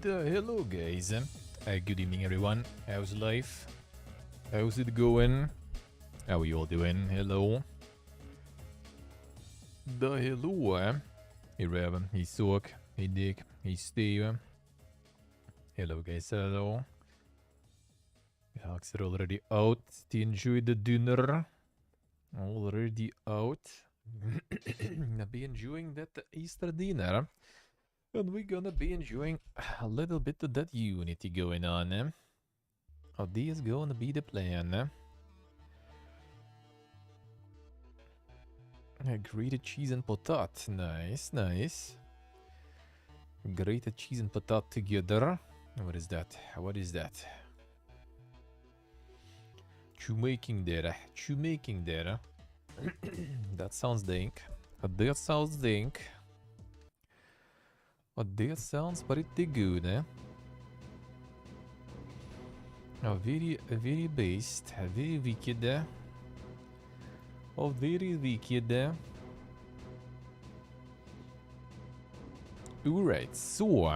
Hello guys. Good evening everyone. How's life? How's it going? How are you all doing? Hello. Hello. Hey Rev, hey Soak, hey Dick, hey Steve. Hello guys, hello. Alex are already out to enjoy the dinner. Already out. I'll be enjoying that Easter dinner. And we're gonna be enjoying a little bit of that unity going on. Oh, this is gonna be the plan. Grated cheese and potat. Nice, nice. Grated cheese and potat together. What is that? What is that? Making there. Making there. That sounds dank. That sounds dank. That sounds pretty good, eh? Very based. Very wicked. Oh, very wicked. Alright, so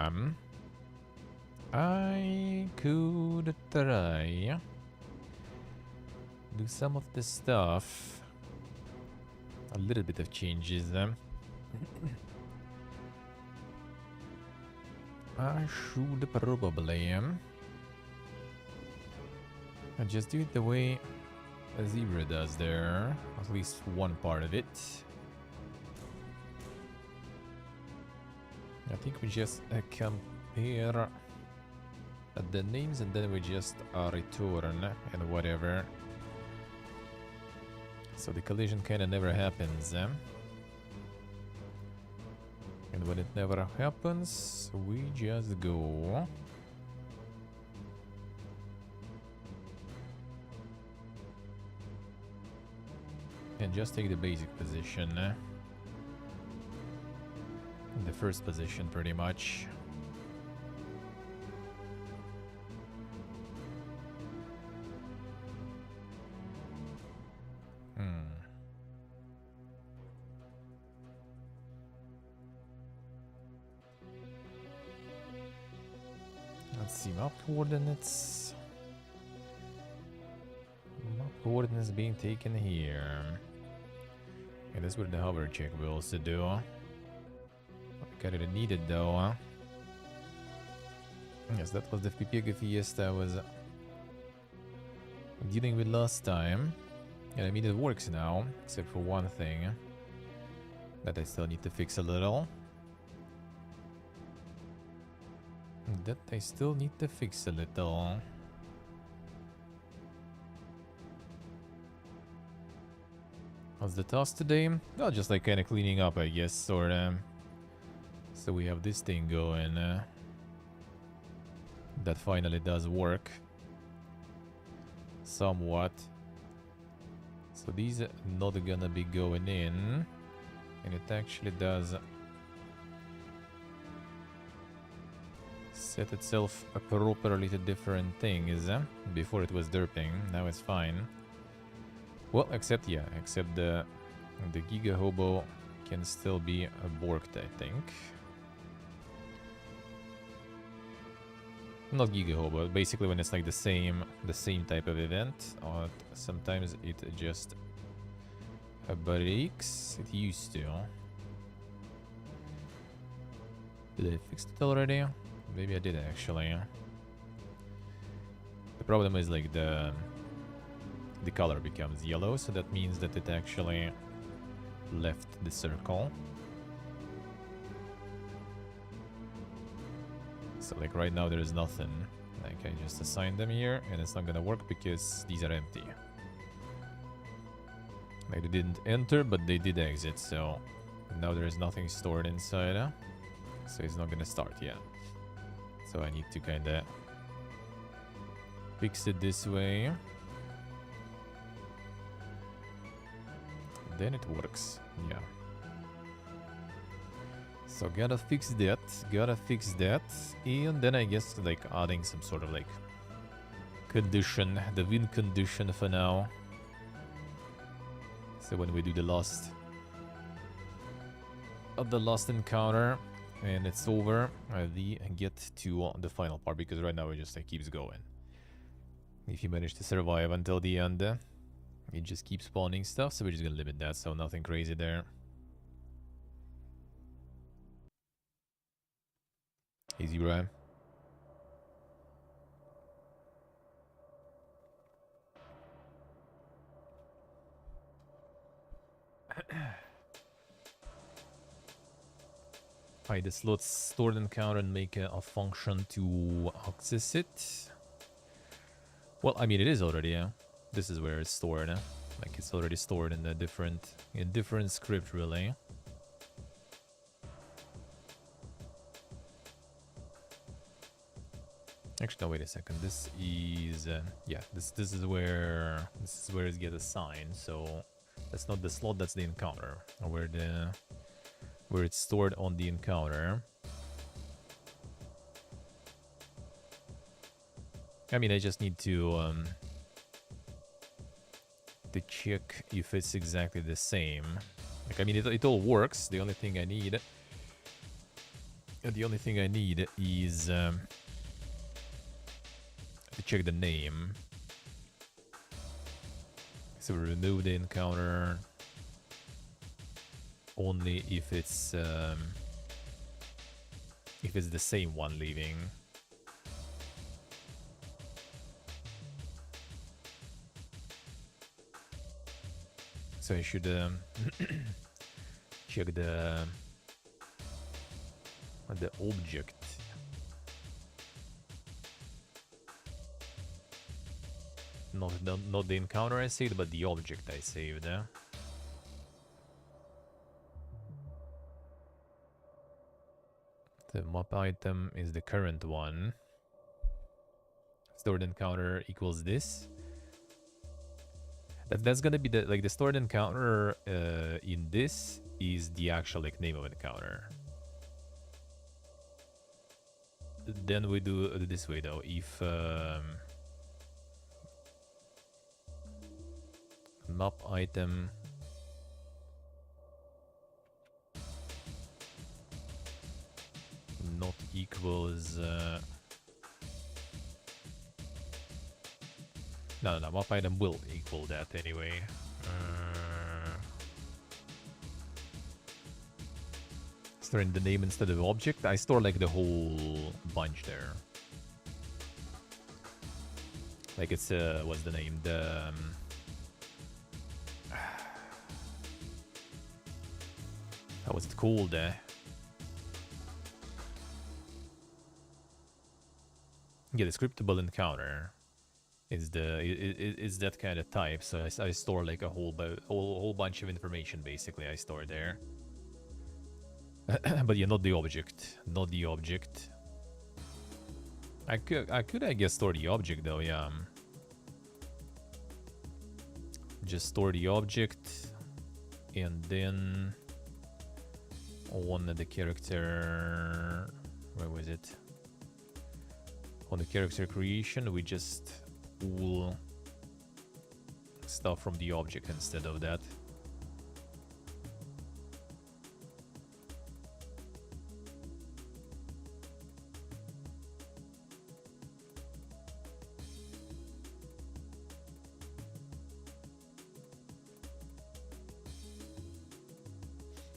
I could try do some of the stuff. A little bit of changes. I should probably just do it the way a zebra does there. At least one part of it. I think we just compare the names and then we just return and whatever. So the collision kind of never happens. And when it never happens, we just go. And just take the basic position. The first position, pretty much. Let's see, map coordinates. Map coordinates being taken here. And that's where the hover check will also do. Got it needed though. Yes, that was the Pipega Fiesta I was dealing with last time. And I mean it works now, except for one thing that I still need to fix a little. That I still need to fix a little. What's the task today? Well, just like kind of cleaning up, I guess, or so we have this thing going. That finally does work. Somewhat. So these are not gonna be going in. And it actually does set itself properly to different things. Before it was derping, now it's fine. Well, except the Giga Hobo can still be borked, I think. Not Giga Hobo, basically when it's like the same type of event, or sometimes it just breaks. It used to. Did I fix it already? Maybe I did actually. The problem is like the color becomes yellow, so that means that it actually left the circle. So like right now there is nothing. Like I just assigned them here and it's not gonna work because these are empty. Like they didn't enter but they did exit, so now there is nothing stored inside. So it's not gonna start yet. So I need to kinda fix it this way. Then it works, yeah. So gotta fix that, and then I guess like adding some sort of like condition, the win condition for now. So when we do the last encounter, And it's over. We get to the final part because right now it just like keeps going. If you manage to survive until the end, it just keeps spawning stuff, so we're just gonna limit that, so nothing crazy there. Easy, Brian. Hide the slots stored encounter and make a function to access it. Well, I mean, it is already, yeah. This is where it's stored, like it's already stored in a different script, really. Actually, no, wait a second. This is yeah. This is where it gets assigned. So that's not the slot. That's the encounter, or where it's stored on the encounter. I mean, I just need to check if it's exactly the same. Like, I mean, it all works. The only thing I need is to check the name. So we remove the encounter only if it's the same one leaving. So I should check the object. Not the encounter I saved, but the object I saved. The map item is the current one. Stored encounter equals this. That's gonna be the stored encounter in this is the actual name of encounter. Then we do it this way though. If map item not equals no, map item will equal that anyway. Storing the name instead of object. I store like the whole bunch there. Like it's what's the name? The how was it called? Yeah, the scriptable encounter is that kind of type. So I store like a whole bunch of information basically. I store there. But yeah, not the object. Not the object. I could I guess store the object though, yeah. Just store the object and then on the character, where was it? On the character creation, we just pull stuff from the object instead of that.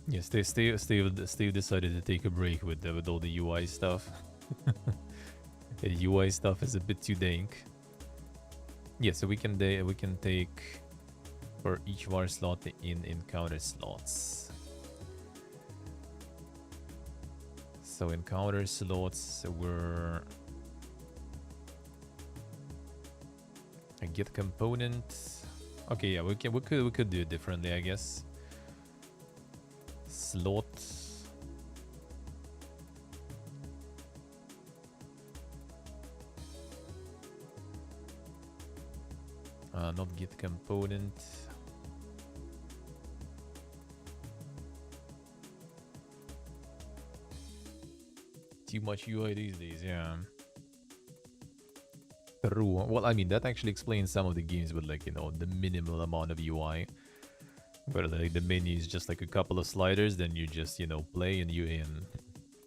Yes, Steve decided to take a break with all the UI stuff. The UI stuff is a bit too dank. Yeah, so we can take for each var slot in encounter slots. So encounter slots were a get component. Okay, yeah, we could do it differently, I guess. Slot. Not get component. Too much UI these days, yeah. True. Well, I mean, that actually explains some of the games with, like, you know, the minimal amount of UI. Where, like, the menu is just like a couple of sliders, then you just, you know, play and you in.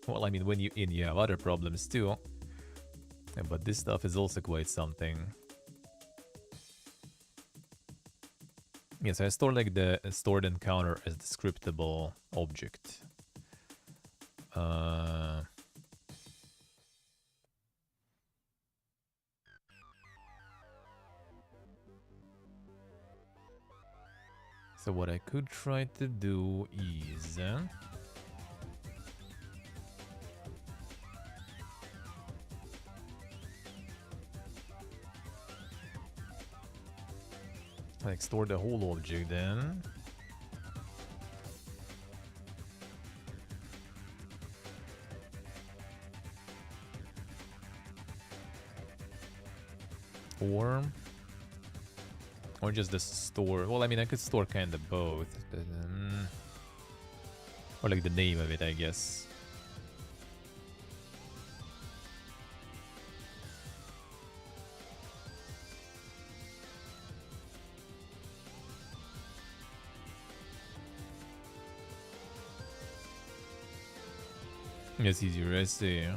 Well, I mean, when you in, you have other problems too. But this stuff is also quite something. Yes, I store like the stored encounter as the scriptable object. So what I could try to do is... like store the whole object then. Or just the store. Well, I mean, I could store kind of both. But, or like the name of it, I guess. It's easier, I see.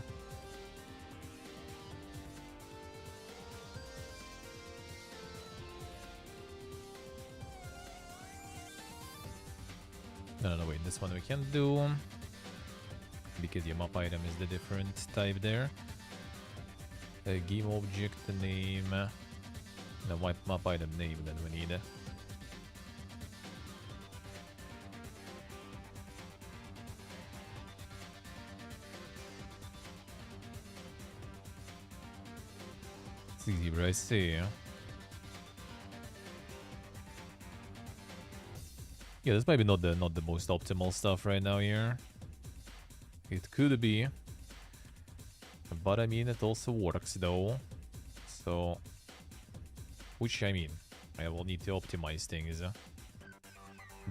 No, wait, this one we can do. Because your map item is the different type there. Game object name. The map item name that we need. It's easier, I see. Yeah, this might be not the most optimal stuff right now here. It could be. But I mean, it also works though. So... which, I mean, I will need to optimize things.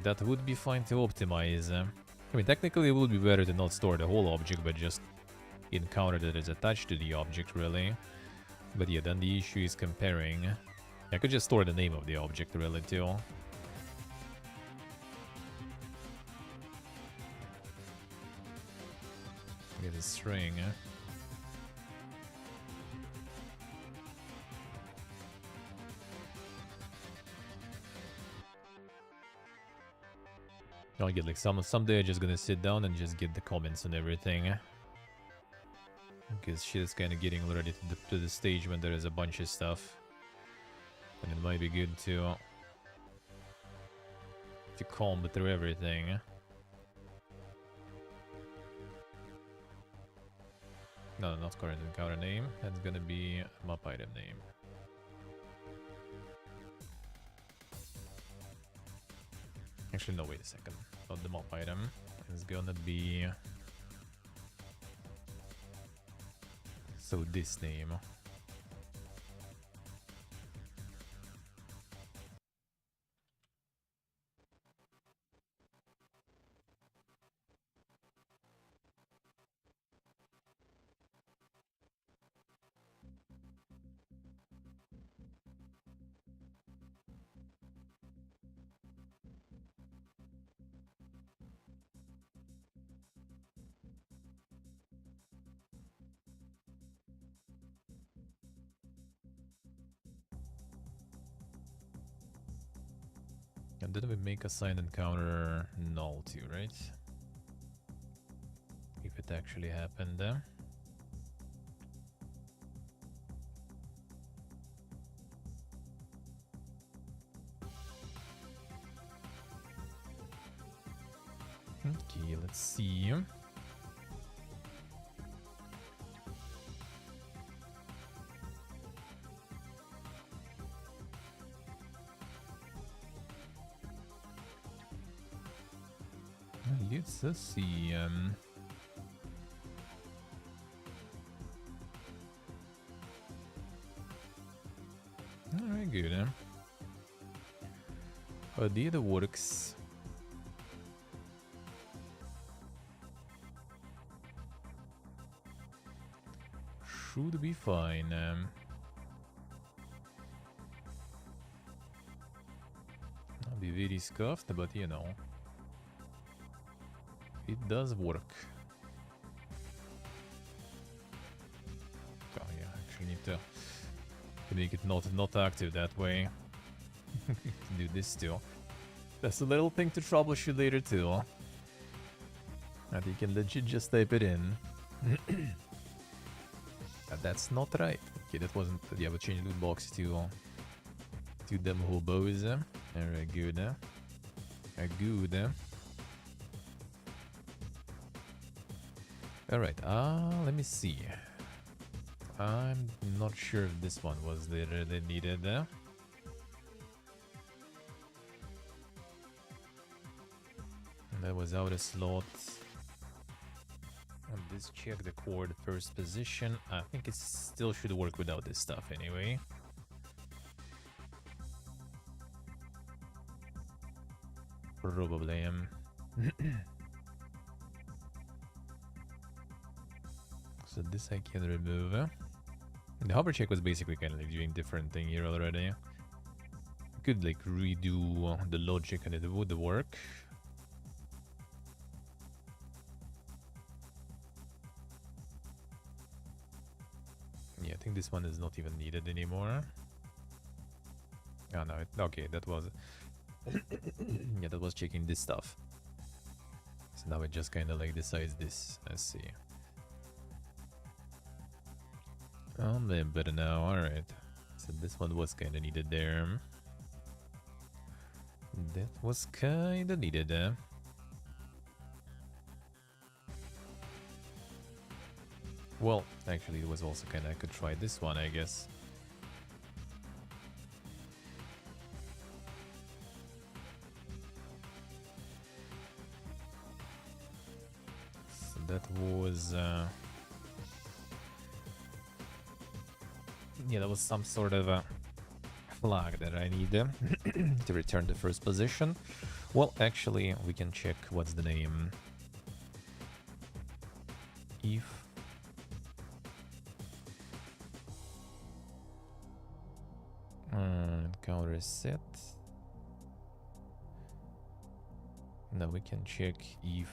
That would be fine to optimize. I mean, technically it would be better to not store the whole object, but just encounter that is attached to the object, really. But yeah, then the issue is comparing. I could just store the name of the object, really, too. Get a string. I'll get like someday I'm just gonna sit down and just get the comments and everything. Because shit is kind of getting already to the stage when there is a bunch of stuff. And it might be good to comb through everything. No, not current encounter name. That's gonna be map item name. Actually, no, wait a second. Not the map item. It's gonna be... so this name. And then we make a sign encounter null too, right? If it actually happened there. Okay, let's see. Let's see. Alright, good. The other works. Should be fine. I'll be very scuffed, but you know. It does work. to make it not active that way. Do this too. That's a little thing to troubleshoot later too. And you can legit just type it in. That's not right. Okay, that wasn't. Yeah, but change loot box to them hobos. Alright, good. Good. Alright, let me see. I'm not sure if this one was really needed. That was out of slot. And this check the chord first position. I think it still should work without this stuff anyway. Probably. So this I can remove. The hover check was basically kind of like doing different thing here already. I could like redo the logic and it would work. Yeah, I think this one is not even needed anymore. Oh no, okay, that was... yeah, that was checking this stuff. So now it just kind of like decides this. Let's see. Oh, man, better now. Alright. So this one was kind of needed there. That was kind of needed. Well, actually, it was also kind of... I could try this one, I guess. So that was... yeah, that was some sort of a flag that I need to return the first position. Well, actually, we can check what's the name. If counter is set. Now we can check if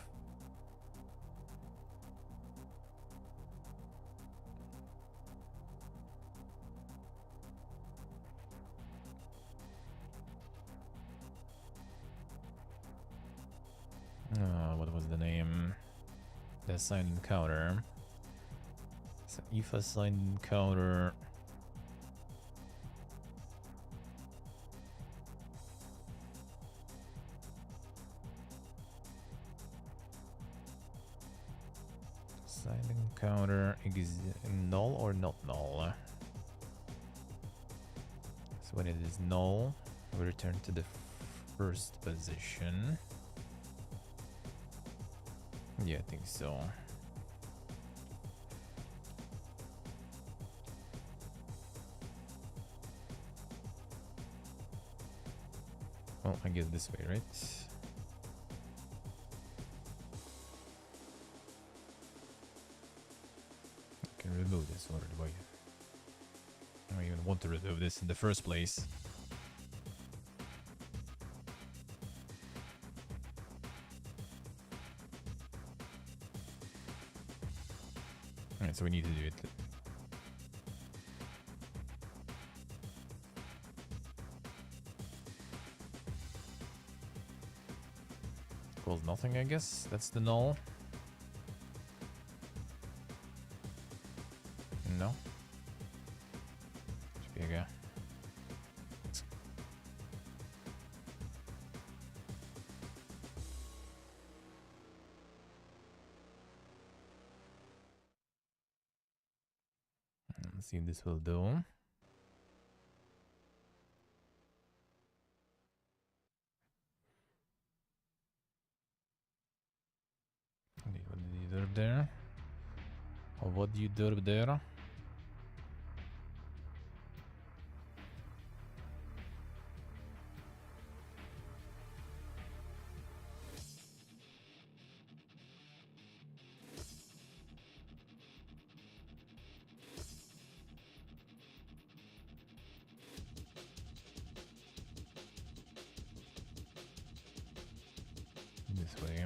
what was the name? The assigned encounter. So if assigned encounter is null or not null. So when it is null, we return to the first position. Yeah, I think so. Well, I guess this way, right? I can remove this or why? I don't even want to remove this in the first place. Alright, so we need to do it. Equals nothing, I guess. That's the null. No. Szpiega. Let's see if this will do. What did you derp there? Or what do you derp there? This way.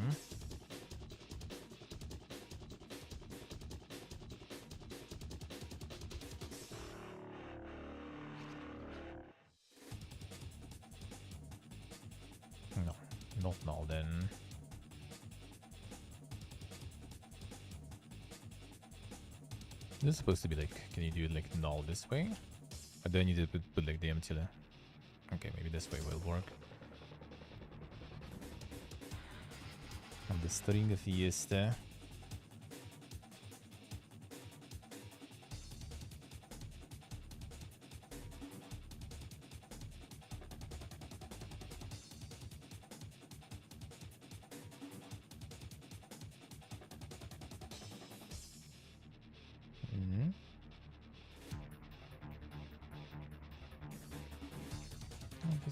Not null then. This is supposed to be like, can you do it like null this way? Or do I need to put like the empty there? Okay, maybe this way will work. And the string of este.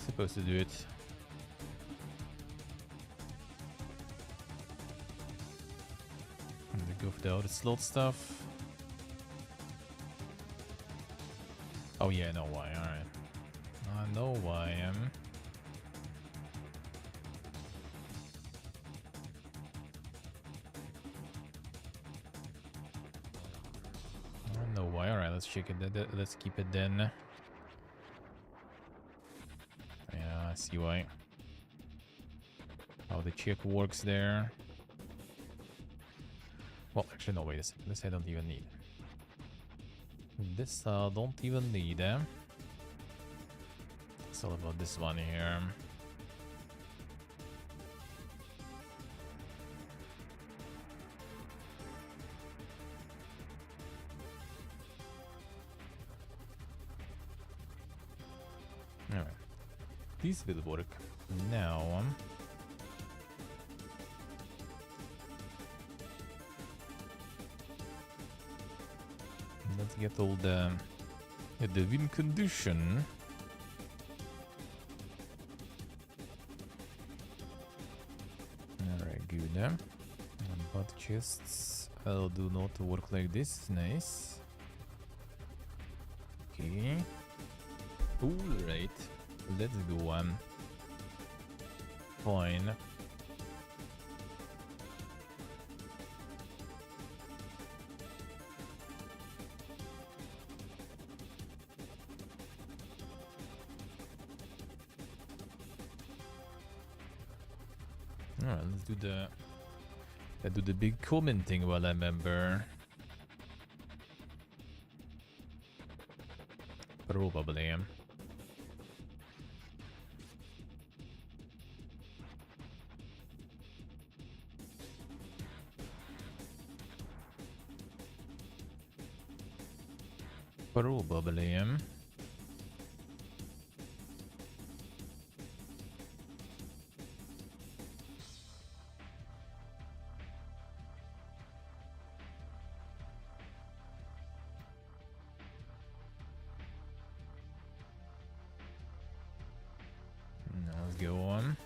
Supposed to do it. And we go for the outer slot stuff. Oh yeah, I know why, alright. I know why I am. I know why, alright, let's check it. Let's keep it then. Yeah, I see why. How the check works there. Well, actually, no, wait a second. This I don't even need. This I don't even need, eh? It's all about this one here. Alright. This will work. Now... let's get all the win condition. Alright, good. But chests do not work like this. Nice. Okay. Alright. Let's go. Fine. Alright, let's do the big commenting while I remember. Probably. Probably. Now let's go on.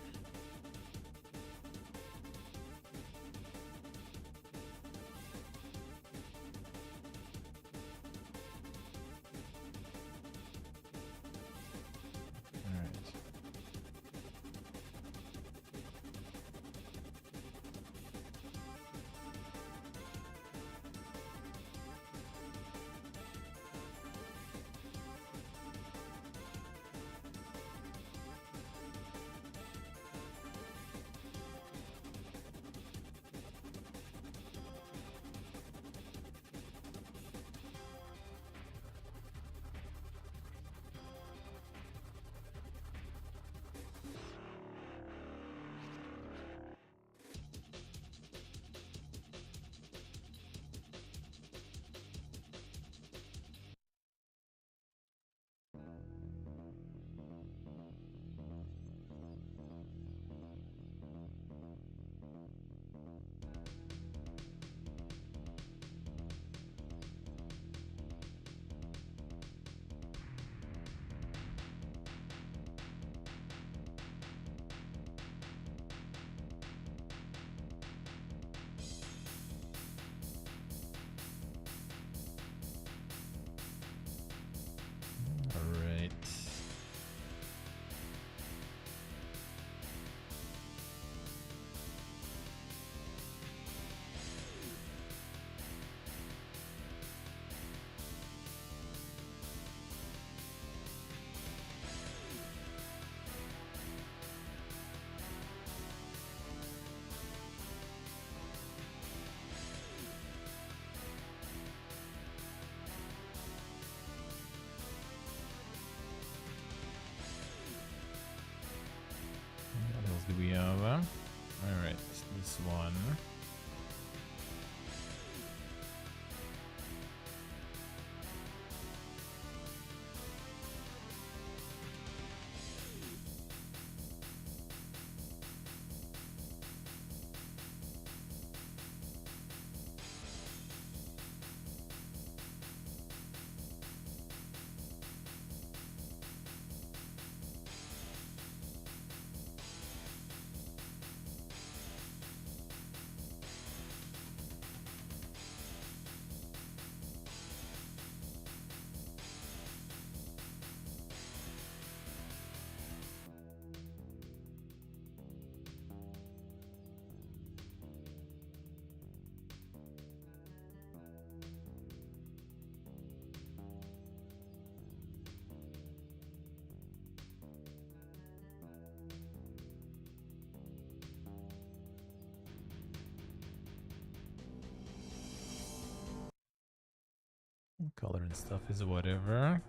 Color and stuff is whatever.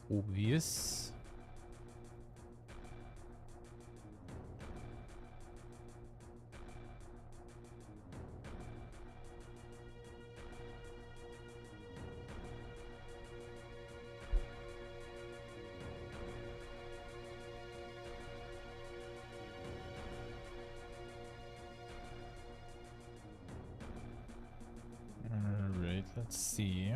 Obvious. Alright, let's see.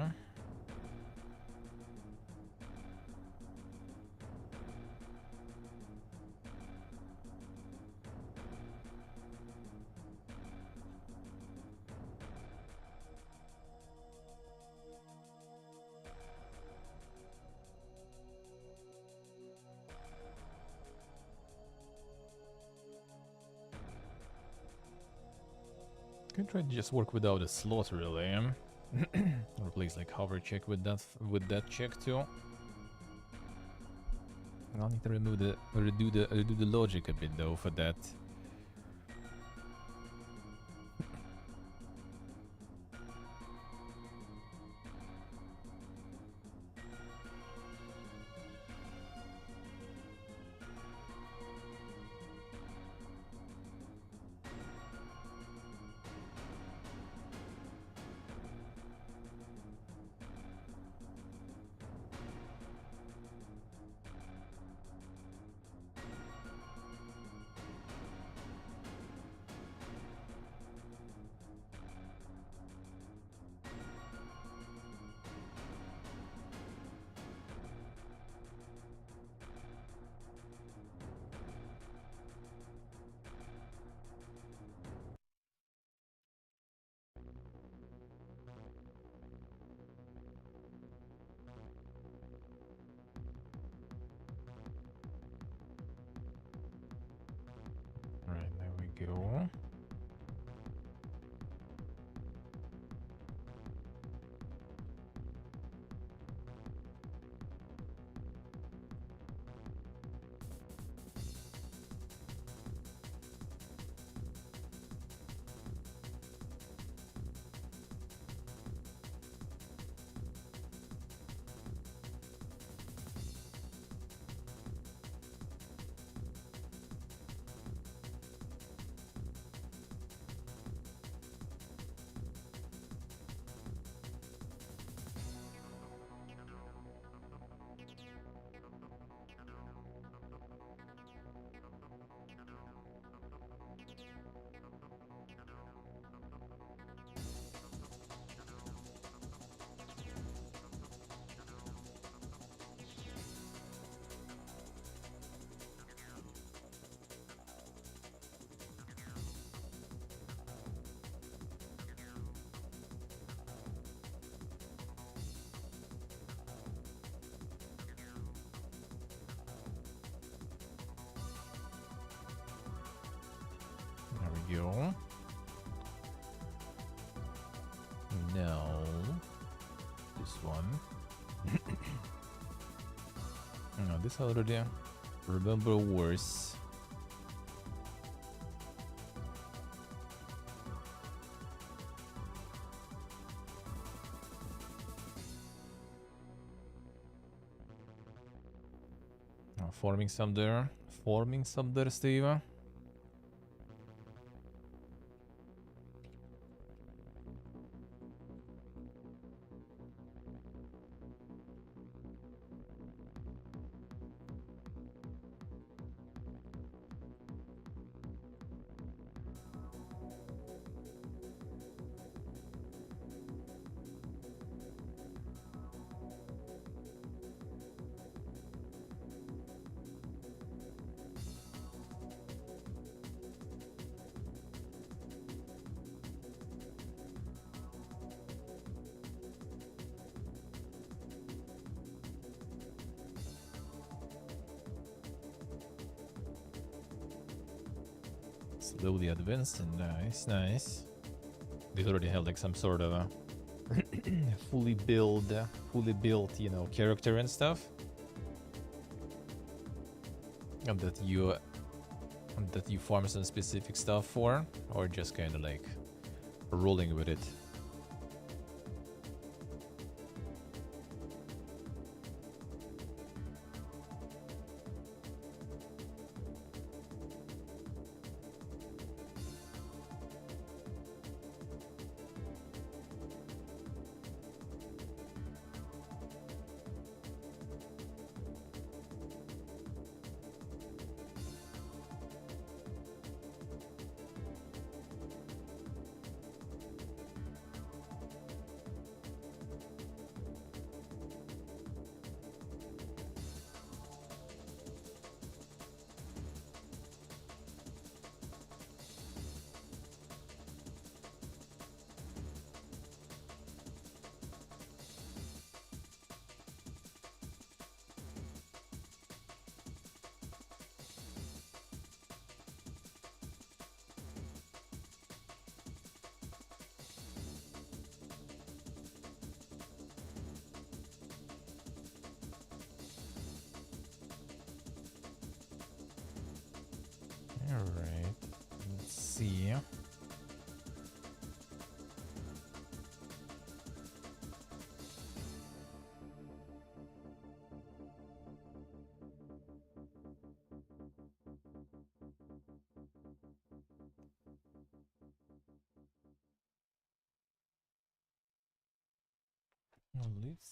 Can try to just work without a slot, really. Replace like hover check with that check too. I'll need to redo the logic a bit though for that. Right, there we go. There we go. Now, this one. No, this already. Remember worse. Forming some there. Forming some there, Steve. Slowly advancing, nice, nice. They already have like some sort of a fully built, you know, character and stuff. And that you farm some specific stuff for, or just kind of like rolling with it.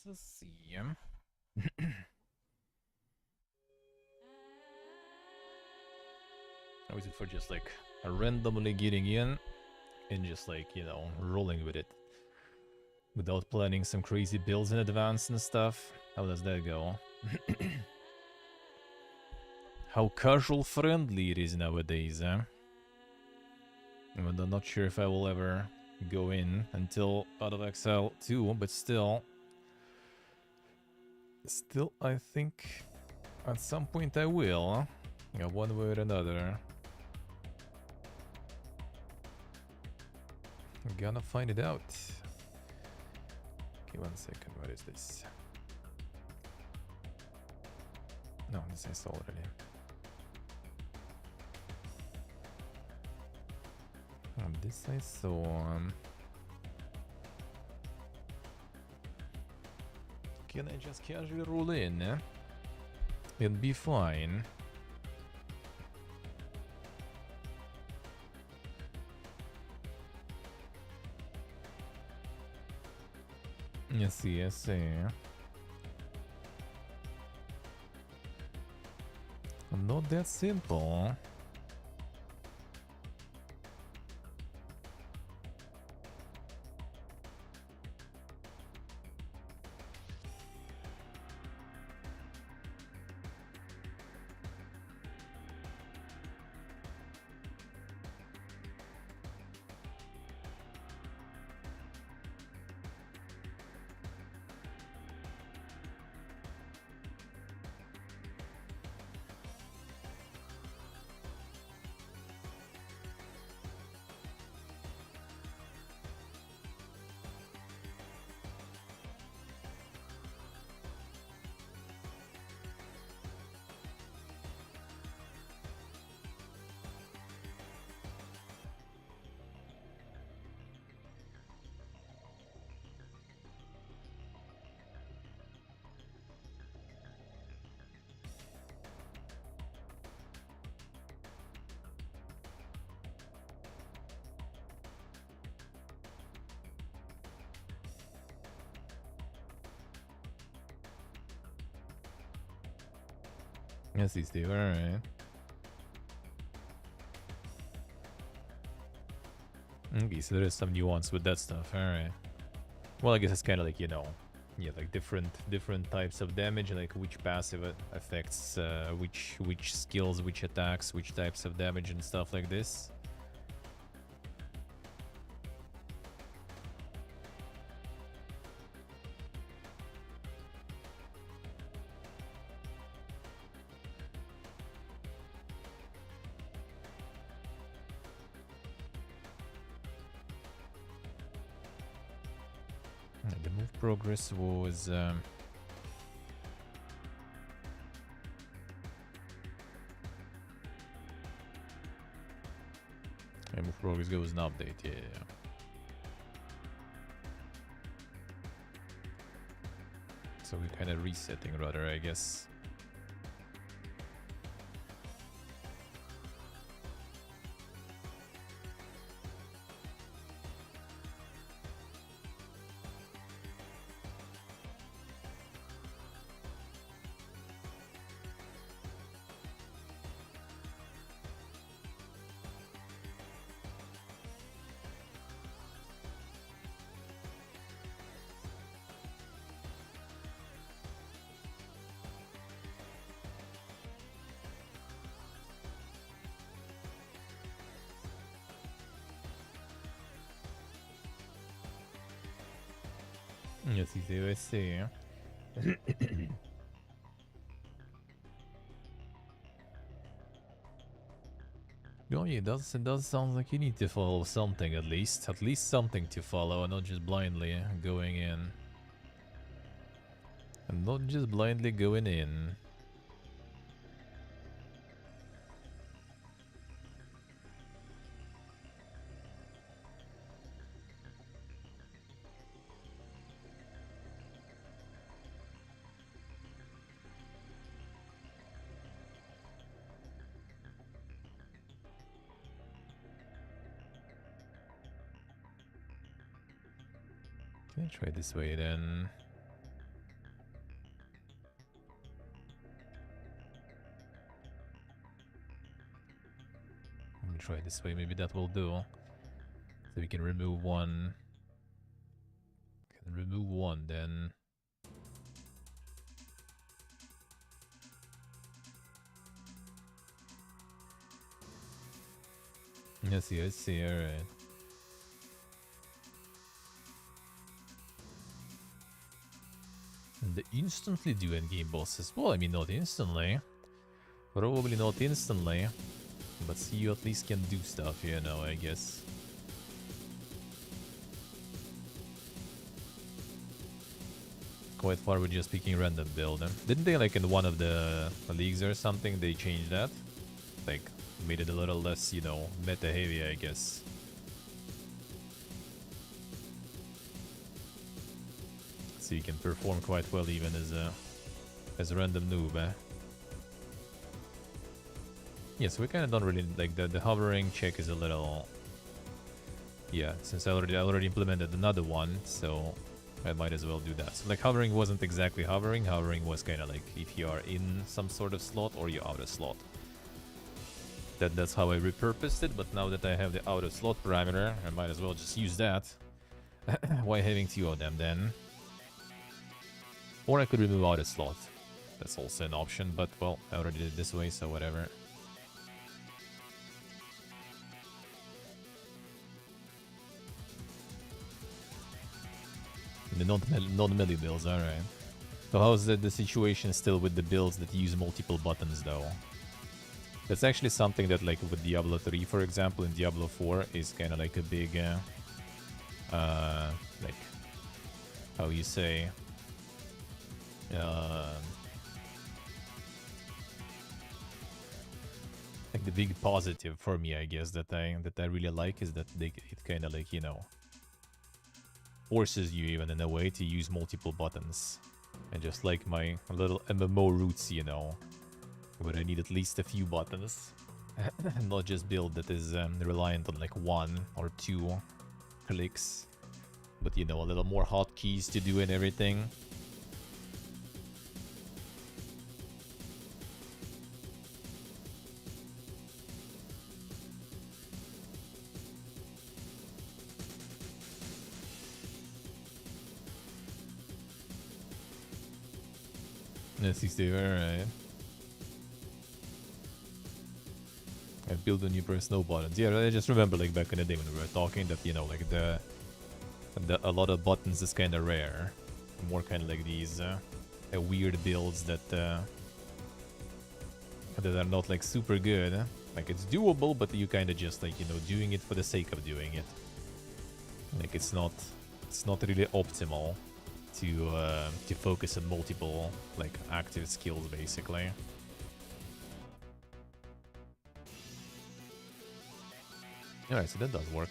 Let's see. Or is it for just like randomly getting in and just like, you know, rolling with it without planning some crazy builds in advance and stuff? How does that go? How casual friendly it is nowadays, huh? I'm not sure if I will ever go in until out of Exile 2, but still, I think at some point I will, yeah, one way or another. I'm gonna find it out. Okay, 1 second, what is this? No, this I saw already. This I saw. Can I just casually roll in? It'll be fine. I see, I see. Not that simple. Yes, these do, alright. Okay, so there is some nuance with that stuff, alright. Well, I guess it's kind of like, you know, yeah, like different types of damage, like which passive affects which skills, which attacks, which types of damage and stuff like this. The move progress was move progress goes an update, yeah. So we're kind of resetting rather, I guess. Yes, I see. Oh, yeah, it does sound like you need to follow something at least something to follow, and not just blindly going in. And not just blindly going in. Can I try this way then? try this way. Maybe that will do. So we can remove one. Can remove one, then. I see, alright. And instantly do endgame bosses. Well, I mean, not instantly. Probably not instantly. But you at least can do stuff, you know, I guess. Quite far with just picking random build. Didn't they, like, in one of the leagues or something, they changed that? Like, made it a little less, you know, meta heavy, I guess. So you can perform quite well even as a random noob, eh? Yeah, so we kind of don't really like the hovering check is a little. Yeah, since I already implemented another one, so I might as well do that. So like hovering wasn't exactly hovering. Hovering was kind of like if you are in some sort of slot or you're out of slot. That's how I repurposed it. But now that I have the out of slot parameter, I might as well just use that. Why having two of them then? Or I could remove out of slot. That's also an option. But well, I already did it this way, so whatever. The non-melee builds, alright. So how's the situation still with the builds that use multiple buttons though? That's actually something that like with Diablo 3 for example and Diablo 4 is kind of like a big like how you say like the big positive for me I guess that I really like is that it kind of like, you know, forces you even in a way to use multiple buttons. And just like my little MMO roots, you know, where I need at least a few buttons. Not just build that is reliant on like one or two clicks. But you know, a little more hotkeys to do and everything. Yes, he's there, right? I build a new press no buttons. Yeah, I just remember like back in the day when we were talking that, you know, like a lot of buttons is kind of rare. More kind of like these weird builds that that are not like super good. Like it's doable, but you kind of just like, you know, doing it for the sake of doing it. Like it's not really optimal to focus on multiple like active skills basically. Alright, so that does work.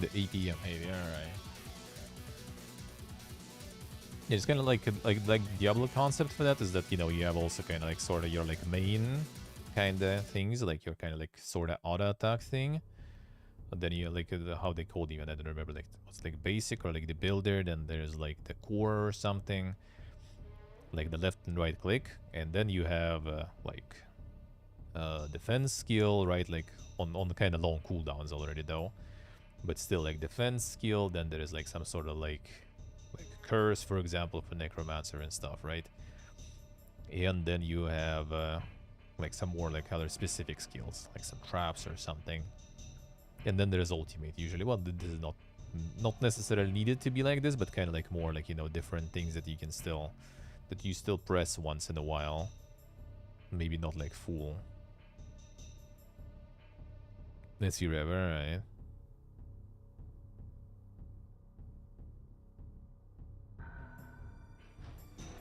The APM heavy, alright. Yeah, it's kind of like Diablo concept for that is that, you know, you have also kind of like sort of your like main kind of things, like your kind of like sort of auto attack thing. But then you like how they called even, I don't remember, like what's like basic or like the builder, then there's like the core or something, like the left and right click, and then you have like defense skill, right, like on the kind of long cooldowns already though, but still like defense skill, then there is like some sort of like curse, for example, for necromancer and stuff, right? And then you have like some more like other specific skills, like some traps or something. And then there's ultimate usually. Well, this is not necessarily needed to be like this, but kind of like more like, you know, different things that you can still press once in a while. Maybe not like full. Let's see, Rever, right?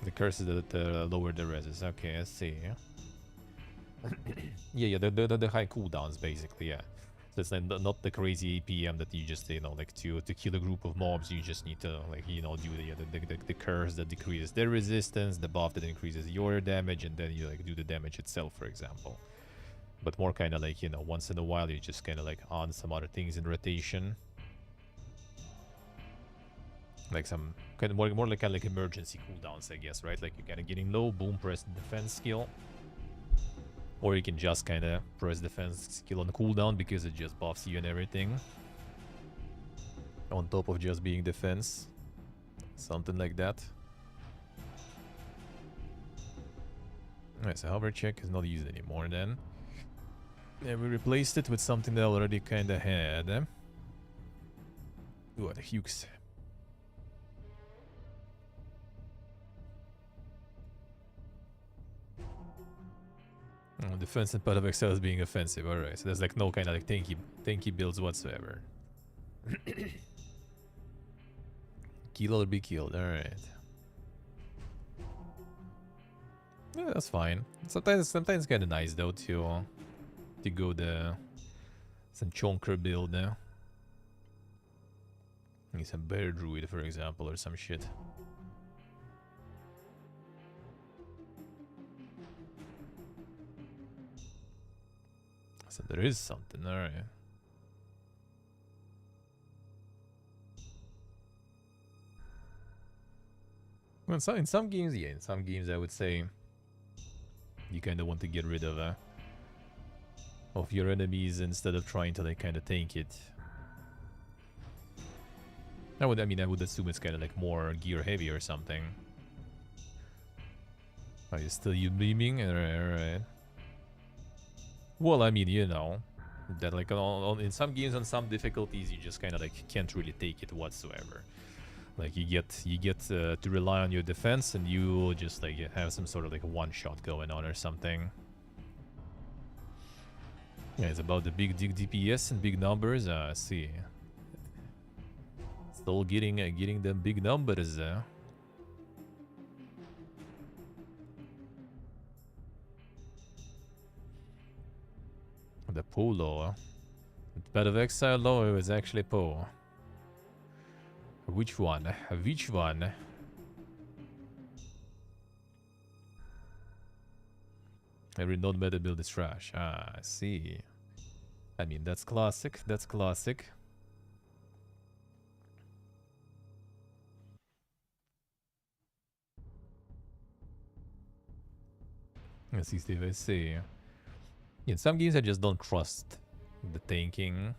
The curses that lower the reses. Okay, I see. Yeah, the high cooldowns basically. Yeah. So it's like not the crazy APM that you just, you know, like to kill a group of mobs, you just need to, like, you know, do the curse that decreases their resistance, the buff that increases your damage, and then you like do the damage itself, for example. But more kind of like, you know, once in a while you just kind of like on some other things in rotation. Like some kind of more like kind of like emergency cooldowns, I guess, right? Like you're kind of getting low, boom, press the defense skill. Or you can just kind of press defense skill on cooldown because it just buffs you and everything. On top of just being defense. Something like that. Alright, so hover check is not used anymore then. Yeah, we replaced it with something that I already kind of had. Ooh, the Hukes. Oh, defense and part of Excel is being offensive. Alright, so there's like no kind of like tanky builds whatsoever. Kill or be killed, alright. Yeah, that's fine. Sometimes it's kind of nice though to go the some chonker build now. Need some bear druid, for example, or some shit. So there is something, alright. Well, in some games, yeah, in some games I would say you kind of want to get rid of your enemies instead of trying to like kind of tank it. I would assume it's kind of like more gear heavy or something. Are you still beaming? Alright. Well, I mean, you know, that like in some games on some difficulties you just kind of like can't really take it whatsoever. Like you get to rely on your defense and you just like have some sort of like one shot going on or something. Yeah, it's about the big DPS and big numbers. I see. Still getting them big numbers. The Polo. Bed of Exile, no, it was actually Po. Which one? Which one? Every non-meta build is trash. Ah, I see. I mean, that's classic. That's classic. I see, Steve. I see. In some games, I just don't trust the tanking.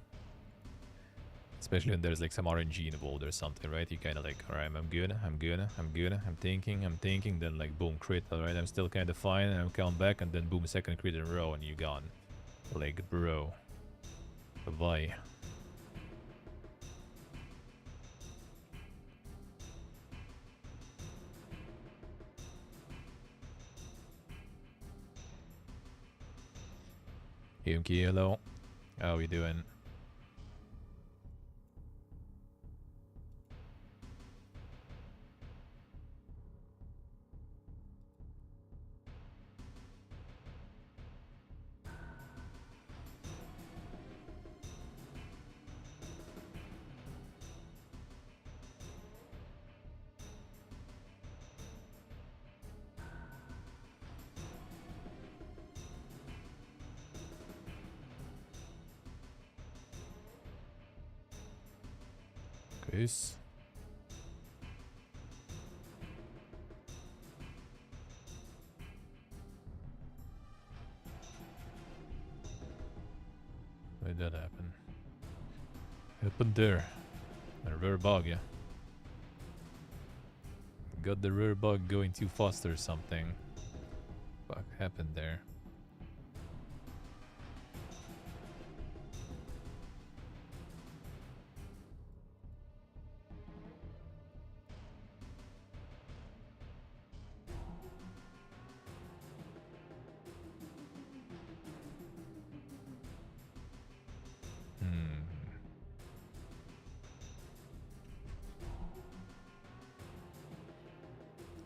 Especially when there's like some RNG involved or something, right? You kind of like, alright, I'm good, I'm tanking, then like boom, crit, alright, I'm still kind of fine, and I'm coming back, and then boom, second crit in a row, and you're gone. Like, bro. Bye. Yumki, hello. How we doing? Peace. Why did that happen? Happened there. A rare bug, yeah. Got the rare bug going too fast or something. Fuck happened there?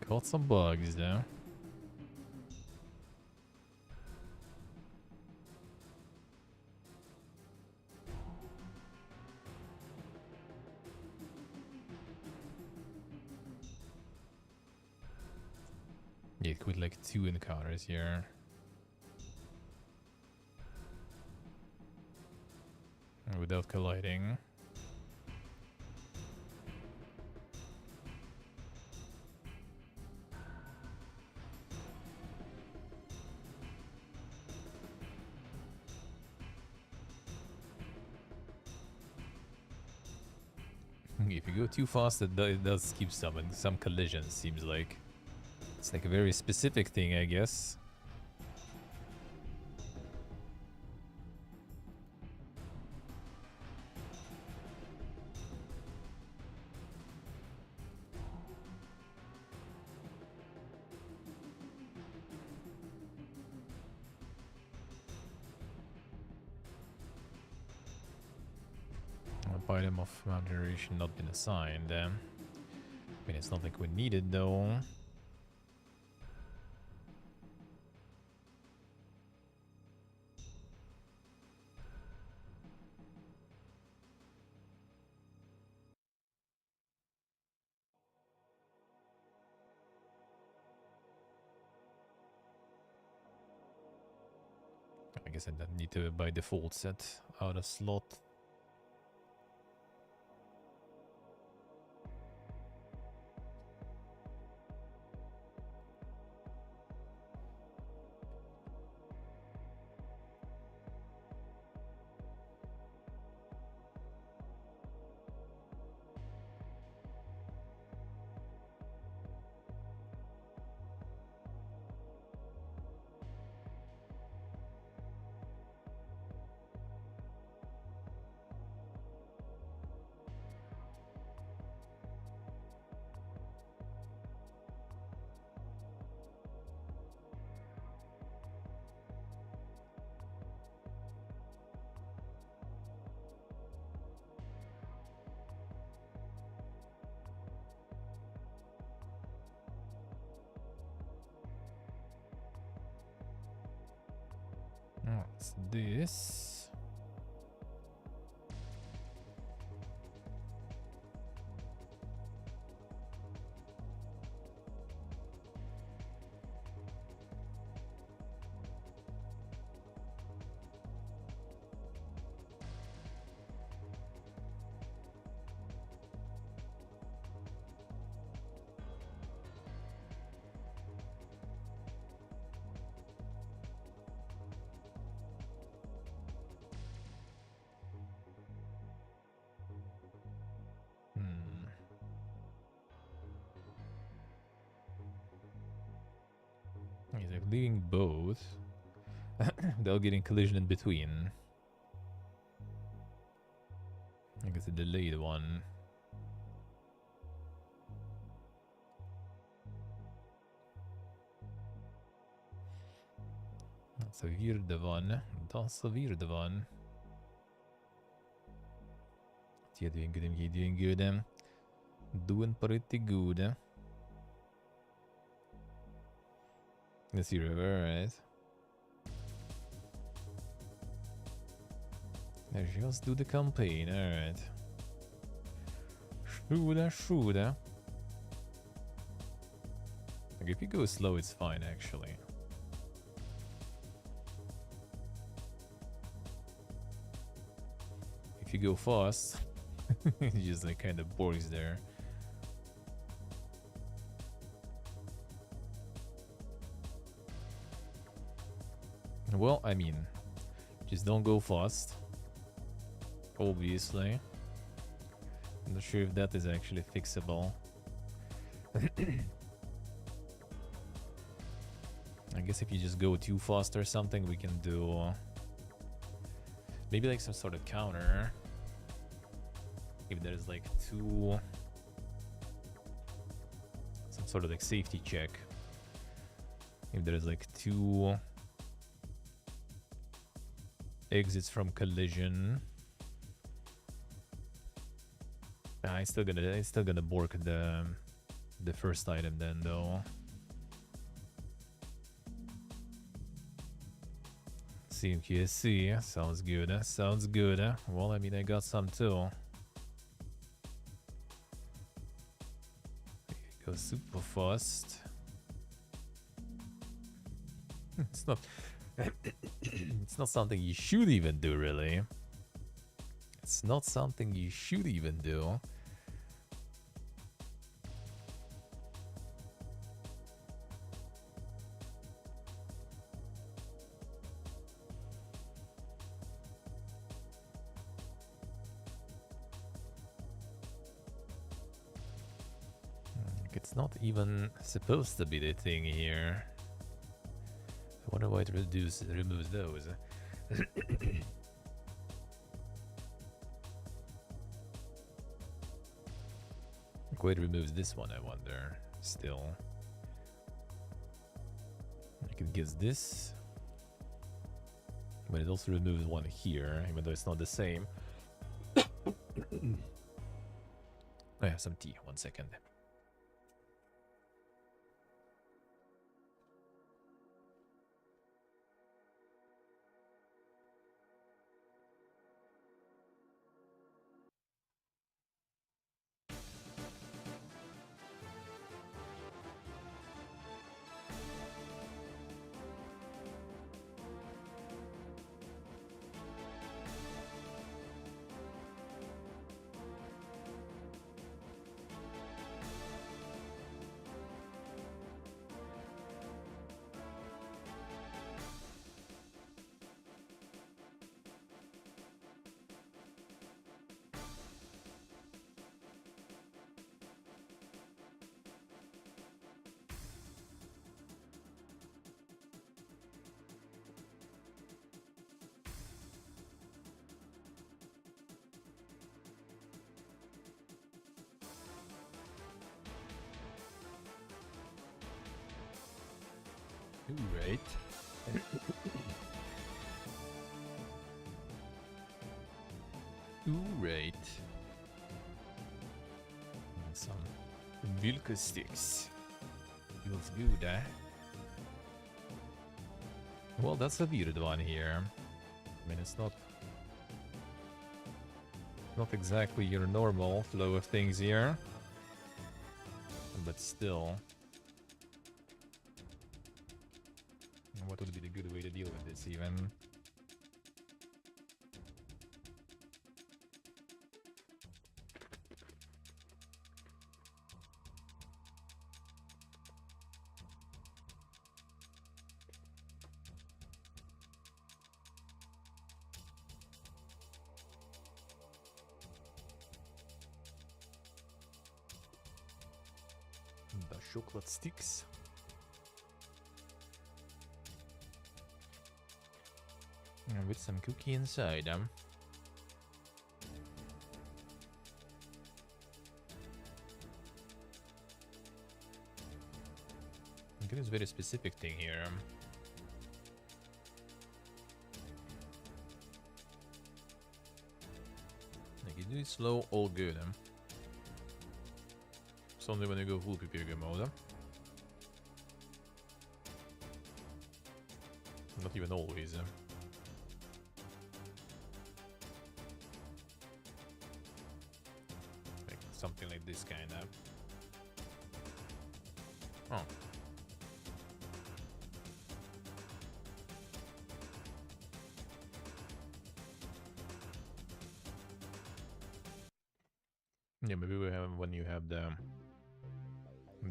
Caught some bugs though. break with like 2 encounters here. Without colliding. If you go too fast, it does keep some collisions, seems like. It's like a very specific thing, I guess. Item of mount generation not been assigned. I mean, it's not like we need it though. I guess I don't need to by default set out a slot. What's this? He's like leaving both. They'll get in collision in between. I guess a delayed one. That's a weird one. That's a weird one. You're doing good, you're doing good. Doing pretty good. Let's see, river, right? Let's just do the campaign, alright. Shooda. Like, if you go slow, it's fine, actually. If you go fast, it just like kind of bores there. Well, I mean, just don't go fast. Obviously. I'm not sure if that is actually fixable. I guess if you just go too fast or something, we can do maybe like some sort of counter. If there's like some sort of like safety check. If there's like 2 exits from collision. It's still gonna bork the first item then though. CMQSC sounds good. Sounds good. Well, I mean, I got some too. Go super fast. It's not. It's not something you should even do, really. It's not something you should even do. It's not even supposed to be the thing here. I wonder why it removes those. Why it removes this one, I wonder. Still. I can guess this. But it also removes one here, even though it's not the same. Oh yeah, some tea. 1 second. Right. Right. Some Vilka sticks. Feels good, eh? Well, that's a weird one here. I mean, it's not exactly your normal flow of things here. But still. What would be the good way to deal with this, even? The chocolate sticks. And with some cookie inside, Look at this very specific thing here. Like, you do it slow, all good. It's only when you go full PPG mode. Not even always. Like something like this kind of. Oh. Yeah, maybe we have when you have the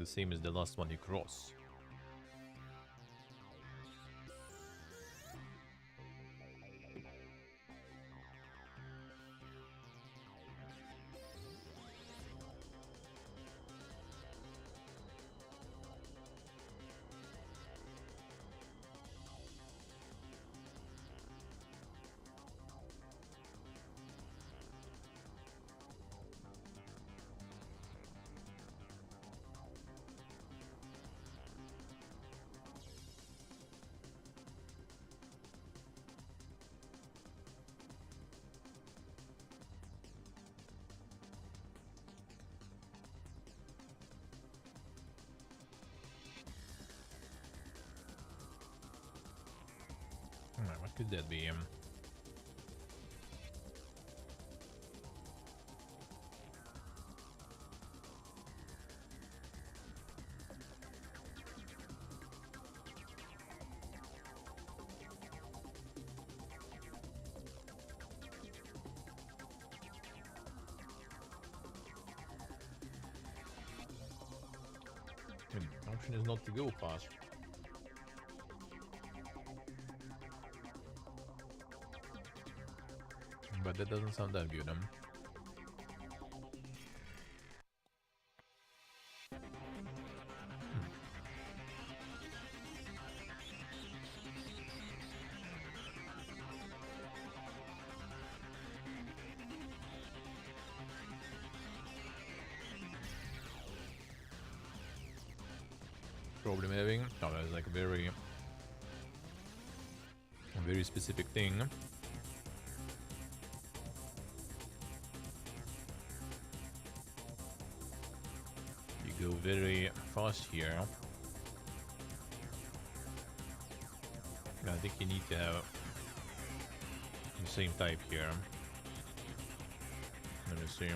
same as the last one you cross. What could that be? Option is not to go fast. But that doesn't sound that good, Problem having. No, that's like a very specific thing. You go very fast here. I think you need to have the same type here. Let me see.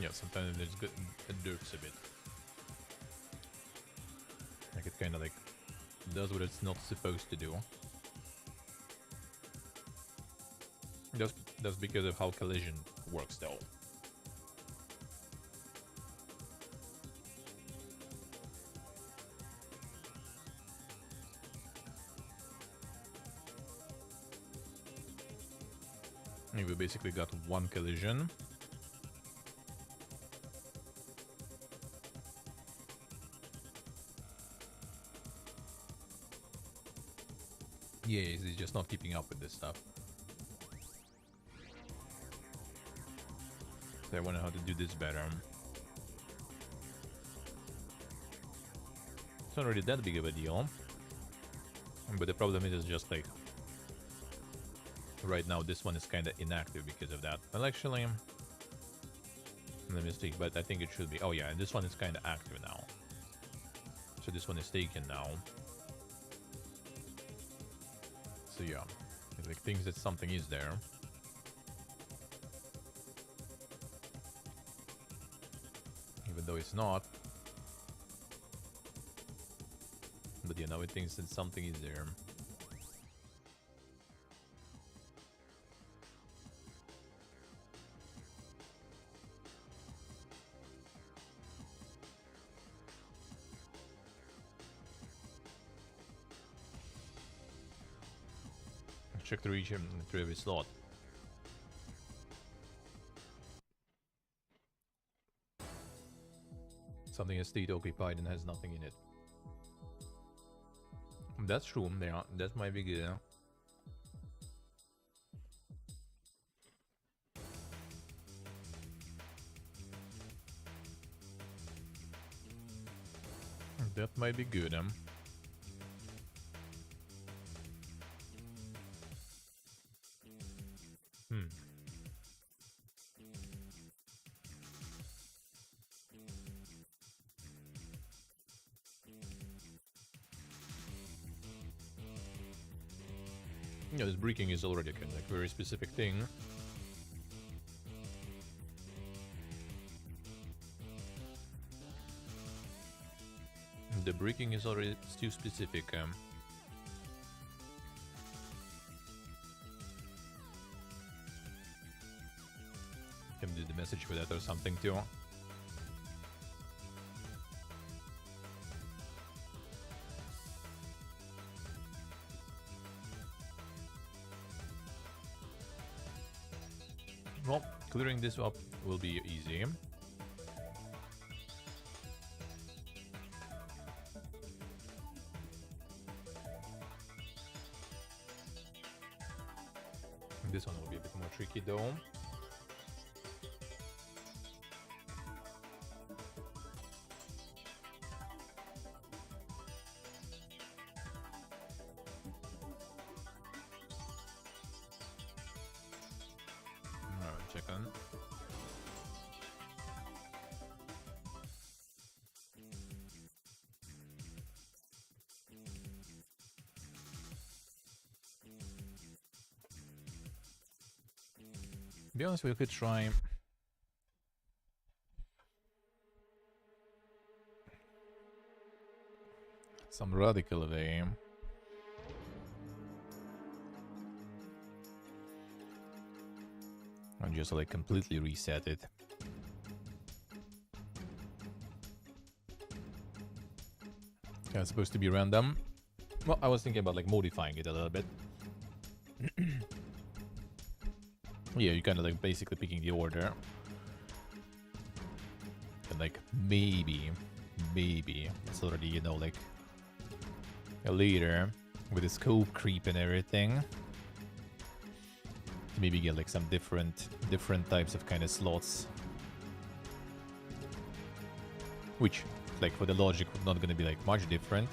Yeah, sometimes it derps a bit. Like it kind of like does what it's not supposed to do. That's because of how collision works, though. We basically got one collision. Yeah, he's just not keeping up with this stuff. So I wonder how to do this better. It's not really that big of a deal. But the problem is just like... Right now this one is kind of inactive because of that. Well, actually... Let me see, but I think it should be... Oh yeah, and this one is kind of active now. So this one is taken now. So yeah, it like thinks that something is there. Even though it's not. But you know, it thinks that something is there. Check to reach him through every slot. Something is state occupied and has nothing in it. That's true, yeah, that might be good. That might be good, Yeah, this breaking is already kind of like a very specific thing. The breaking is already too specific. Can do the message for that or something too. Well, clearing this up will be easy. This one will be a bit more tricky though. Alright, check on. To be honest, we could try some radical way. And just like completely reset it. It's supposed to be random. Well, I was thinking about like modifying it a little bit. Yeah, you're kind of like basically picking the order. And like maybe it's already, you know, like a leader with the scope creep and everything. Maybe get like some different types of kind of slots. Which, like for the logic, not gonna be like much different.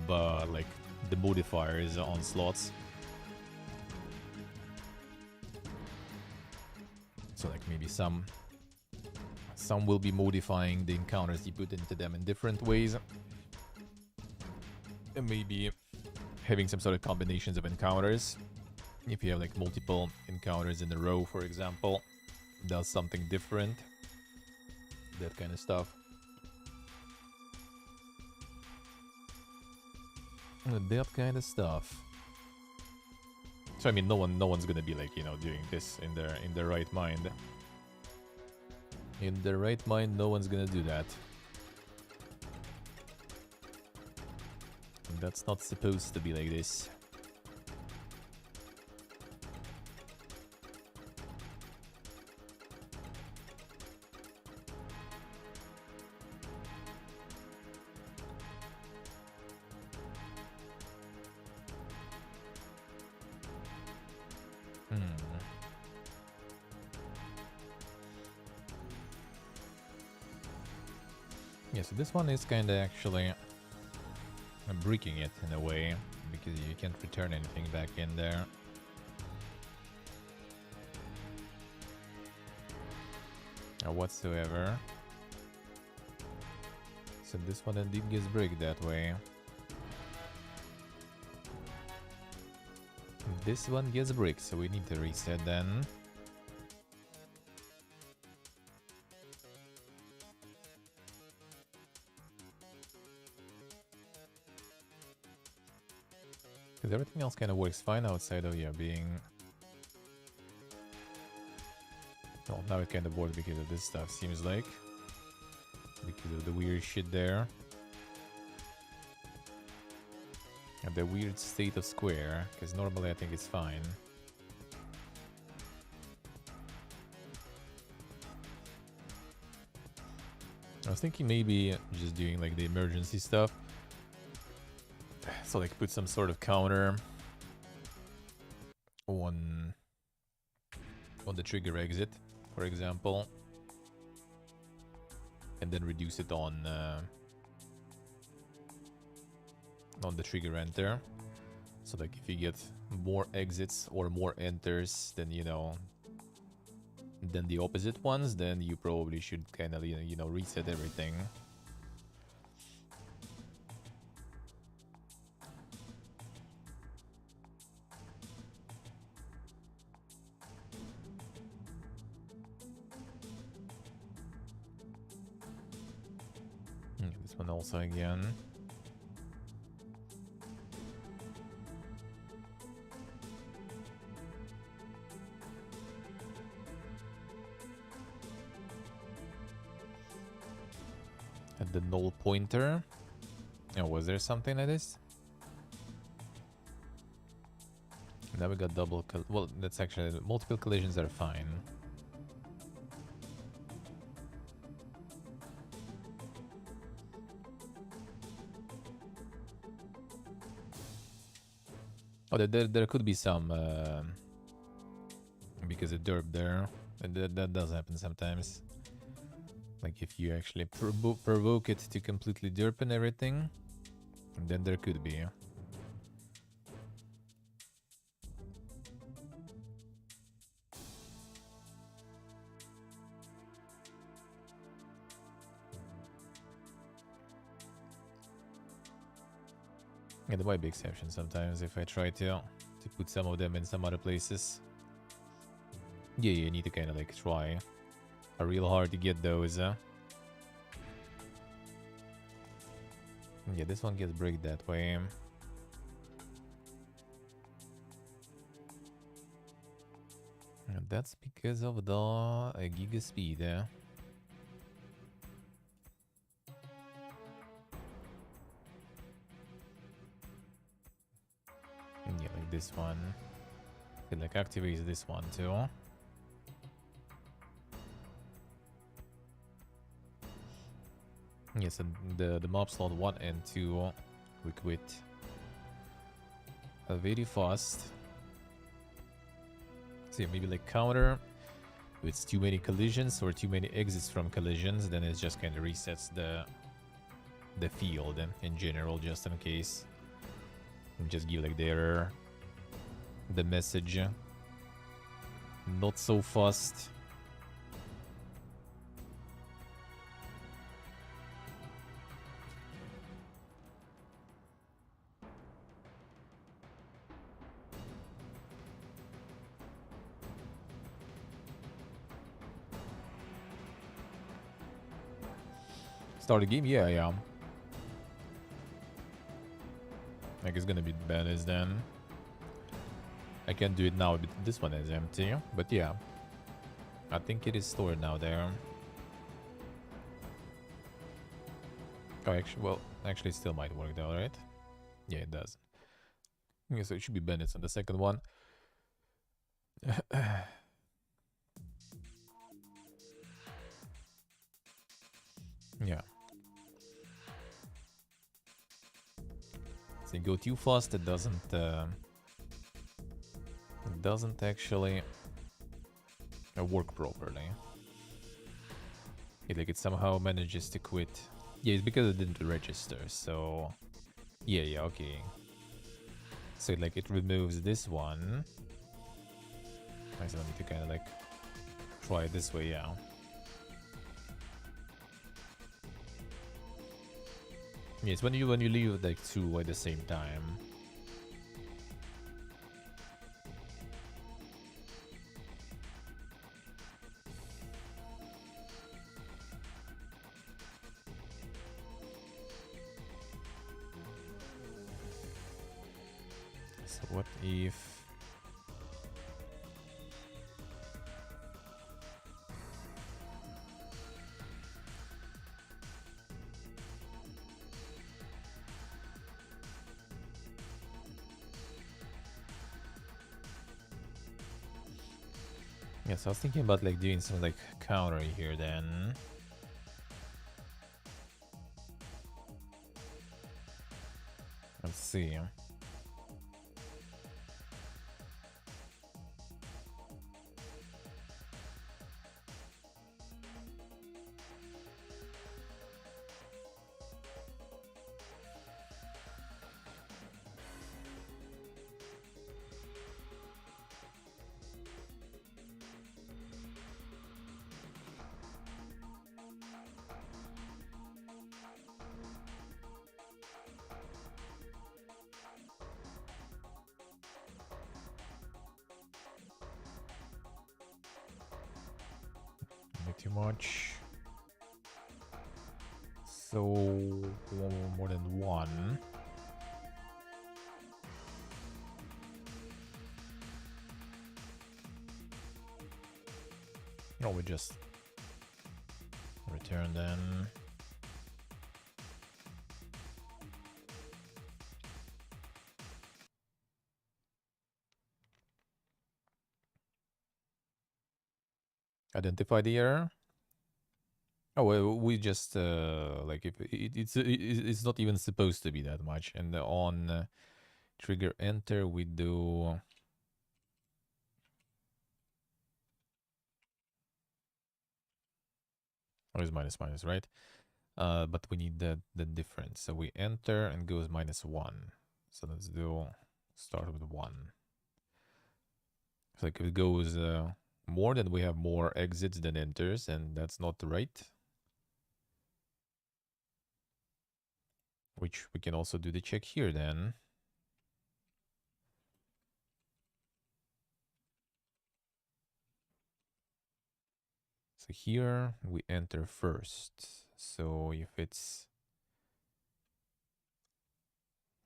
But like the modifiers on slots. So like maybe some will be modifying the encounters you put into them in different ways. And maybe having some sort of combinations of encounters. If you have like multiple encounters in a row, for example, does something different. That kind of stuff. That kind of stuff. So I mean, no one's gonna be like, you know, doing this in their right mind. In their right mind, no one's gonna do that. And that's not supposed to be like this. Yeah, so this one is kind of actually breaking it in a way, because you can't return anything back in there. Or whatsoever. So this one indeed gets bricked that way. This one gets bricked, so we need to reset then. Because everything else kind of works fine outside of, yeah, being... Well, now it kind of works because of this stuff, seems like. Because of the weird shit there. And the weird state of square, because normally I think it's fine. I was thinking maybe just doing like the emergency stuff. So like put some sort of counter on the trigger exit, for example. And then reduce it on the trigger enter. So like if you get more exits or more enters than, you know, than the opposite ones, then you probably should kind of, you know, reset everything. This one also again. The null pointer. Oh, was there something like this? Now we got double well, that's actually multiple collisions are fine. Oh, there could be some because it derped there. That does happen sometimes. Like if you actually provoke it to completely derp and everything, then there could be. Yeah, there might be exceptions sometimes if I try to put some of them in some other places. Yeah, you need to kind of like try real hard to get those. Yeah, this one gets bricked that way. And That's because of the giga speed. Yeah, like this one. It like activates this one too. Yes, and the mob slot 1 and 2 we quit very fast. So yeah, maybe like counter. If it's too many collisions or too many exits from collisions, then it just kind of resets the field in general, just in case. And just give like the message. Not so fast. Start the game? Yeah, yeah. Like it's gonna be bad as then. I can do it now, but this one is empty. But yeah, I think it is stored now there. Oh, actually, well, actually, it still might work though, right? Yeah, it does. Okay, so it should be Bennett's on the second one. Yeah. So you go too fast, it doesn't actually work properly. Yeah, like it somehow manages to quit. Yeah, it's because it didn't register, so... Yeah, okay. So like it removes this one. I still need to kind of like try it this way, yeah. Yes, when you leave like two at the same time. So what if... Yes, I was thinking about like doing some like counter here then. Let's see. Not too much. So more than one. No, we just return then. Identify the error. Oh, well, we just like if it's not even supposed to be that much, and on trigger enter we do. Oh, it's minus minus, right? But we need the difference. So we enter and goes -1. So let's do start with 1. So like if it goes more, then we have more exits than enters, and that's not right. Which we can also do the check here then. So here we enter first. So if it's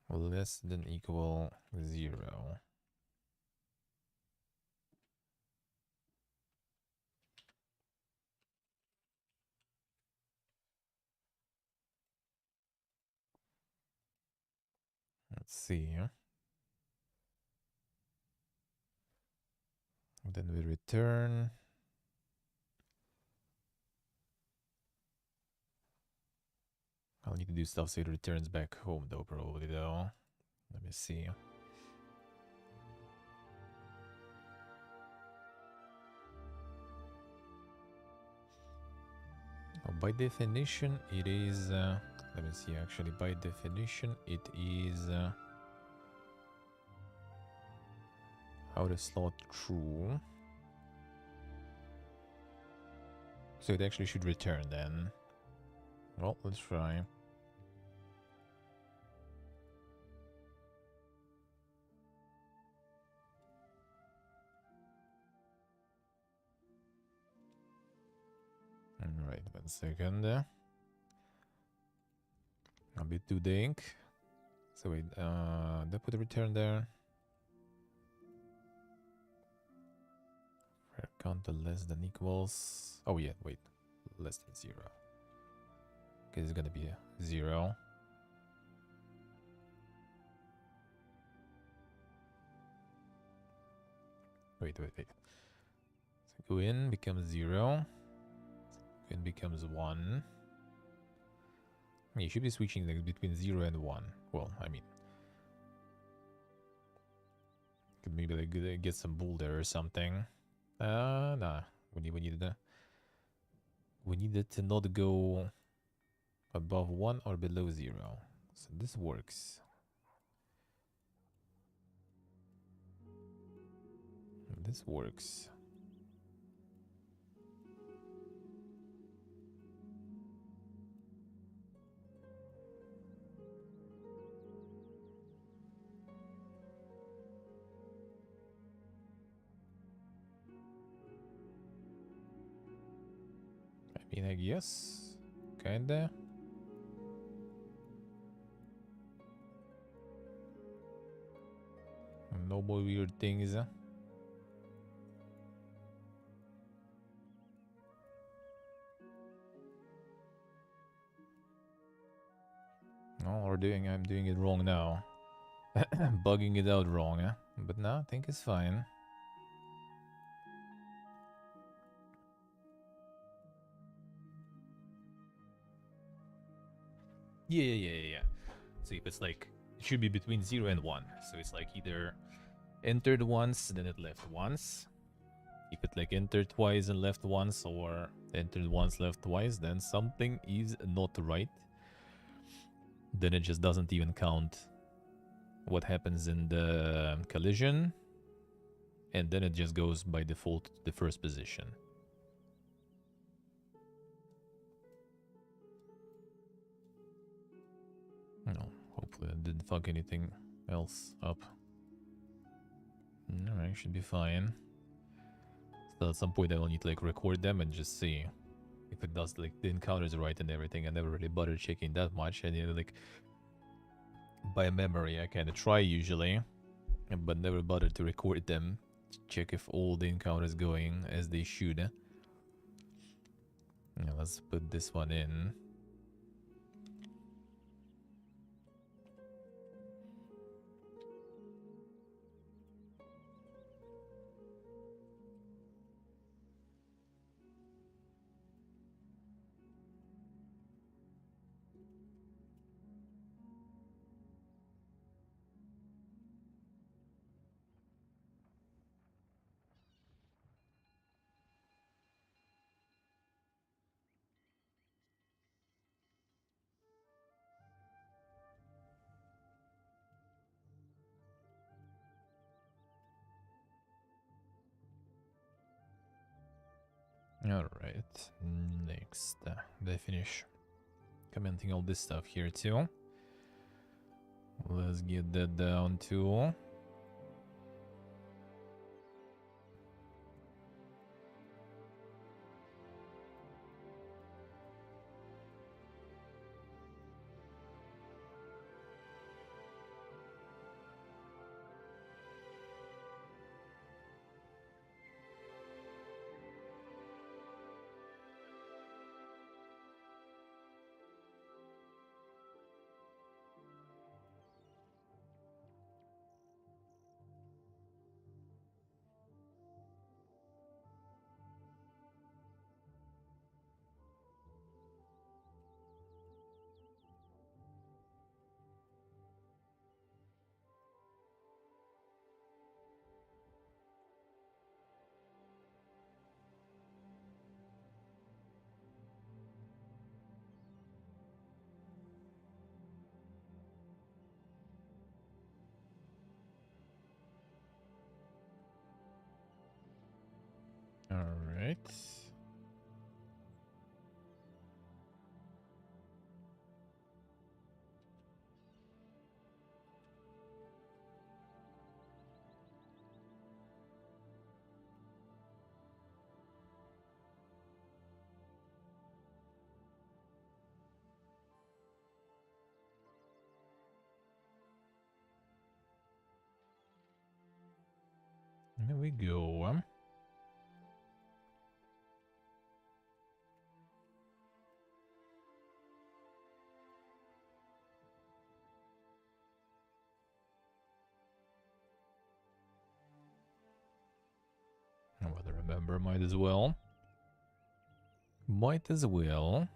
less than equal 0, Let's see. Then we return. I'll need to do stuff so it returns back home though, probably though. Let me see. Oh, by definition, it is... let me see, actually, by definition, it is... out of slot true. So it actually should return then. Well, let's try. Alright, 1 second. A bit too dank. So wait, they put a return there. Fair counter less than equals. Oh yeah, wait. Less than 0. Okay, it's gonna be a 0. Wait. So go in becomes 0. Go in becomes 1. You should be switching like between 0 and 1. Well, I mean, could maybe like get some bull there or something. Nah. We needed to not go above 1 or below 0. So this works. This works. I mean, I guess. Kinda. No more weird things. No, I'm doing it wrong now. Bugging it out wrong, huh? But now I think it's fine. Yeah. So if it's like, it should be between 0 and 1. So it's like either entered once, then it left once. If it like entered twice and left once, or entered once, left twice, then something is not right. Then it just doesn't even count what happens in the collision. And then it just goes by default to the first position. No, hopefully I didn't fuck anything else up. Alright, should be fine. So at some point I will need to like record them and just see if it does like the encounters right and everything. I never really bothered checking that much, and you know, like by memory I kind of try usually, but never bothered to record them. Check if all the encounters going as they should. Yeah, let's put this one in. Alright, next. They finish commenting all this stuff here too. Let's get that down to... Alright. There we go. Well, remember, might as well. Might as well.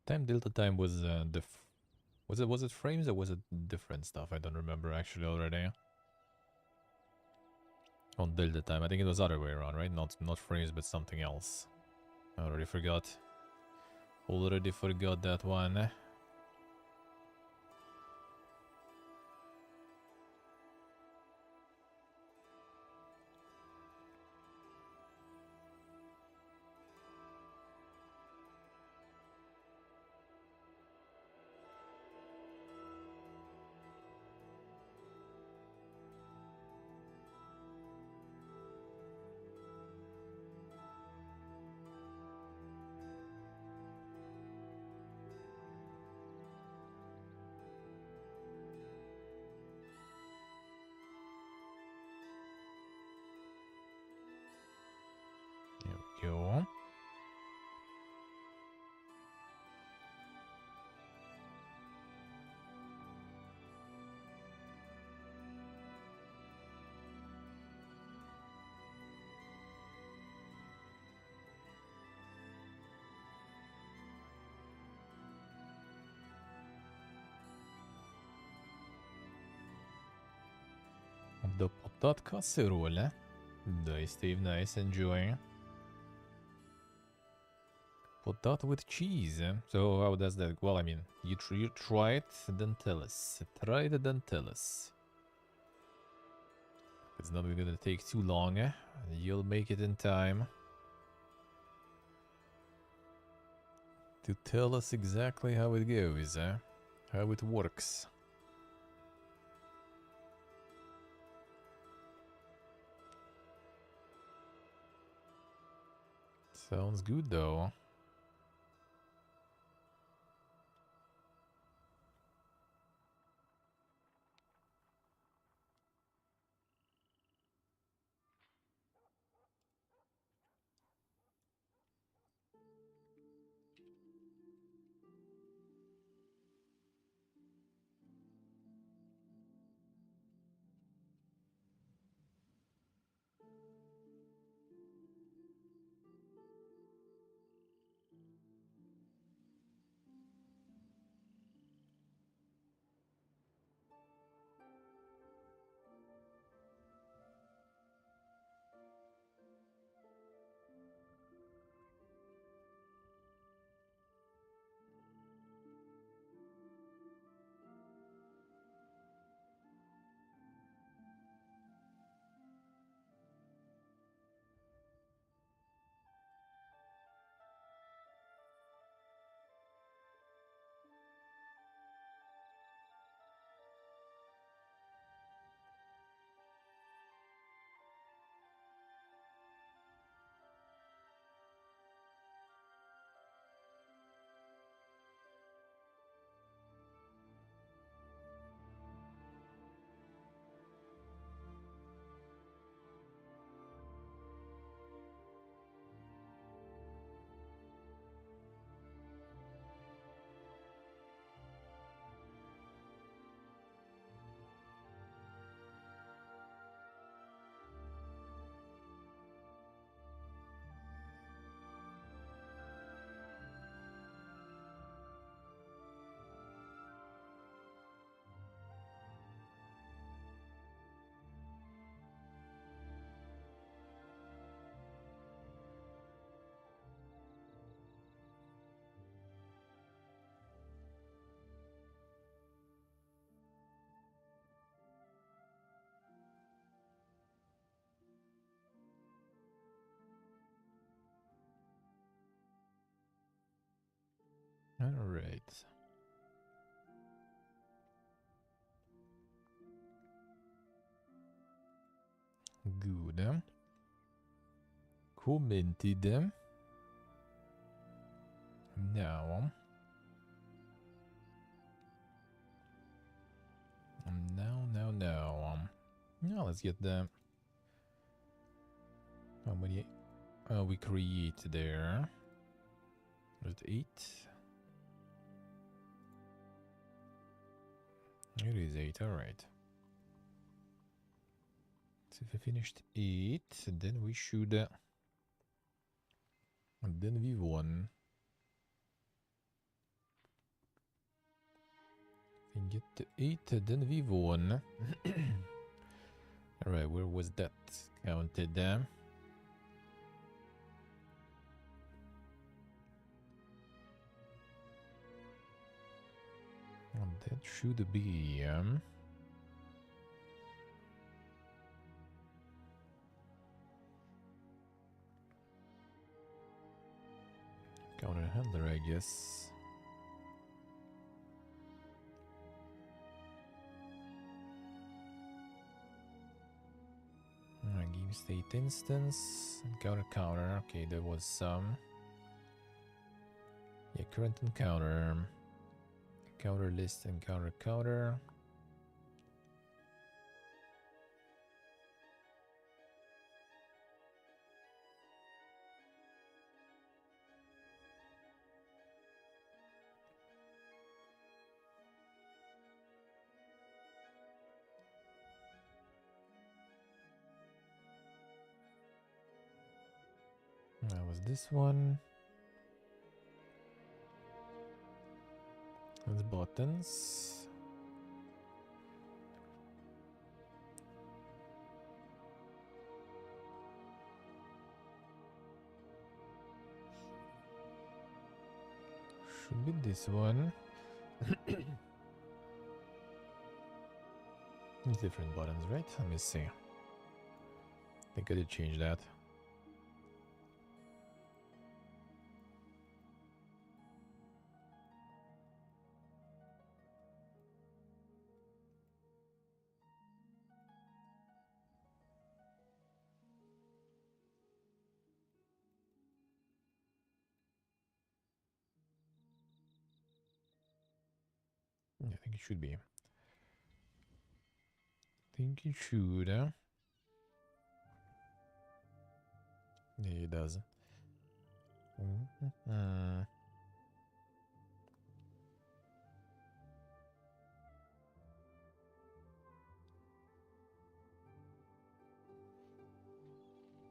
Time delta time was was it frames or was it different stuff? I don't remember actually already. On delta time, I think it was other way around, right? Not frames, but something else. I already forgot. Already forgot that one. There we go. The potat casserole. Nice, Steve. Nice. Enjoy. Potat with cheese. So how does that? Well, I mean, you try it, then tell us. Try it, then tell us. It's not gonna take too long. You'll make it in time to tell us exactly how it goes. How it works. Sounds good though. Alright. Good. Commented. Now. Now let's get the... How many we create there? Was it 8? It is 8, alright. So if I finished 8, then we should... and then we won. If we get to 8, then we won. Alright, where was that counted? And that should be... counter handler, I guess. Game state instance and counter. Okay, there was some. Yeah, current and counter. Counter list and counter. That was this one. That's buttons. Should be this one. Different buttons, right? Let me see. I think I did change that. Yeah, I think it should be. Think it should, huh? Yeah, it does.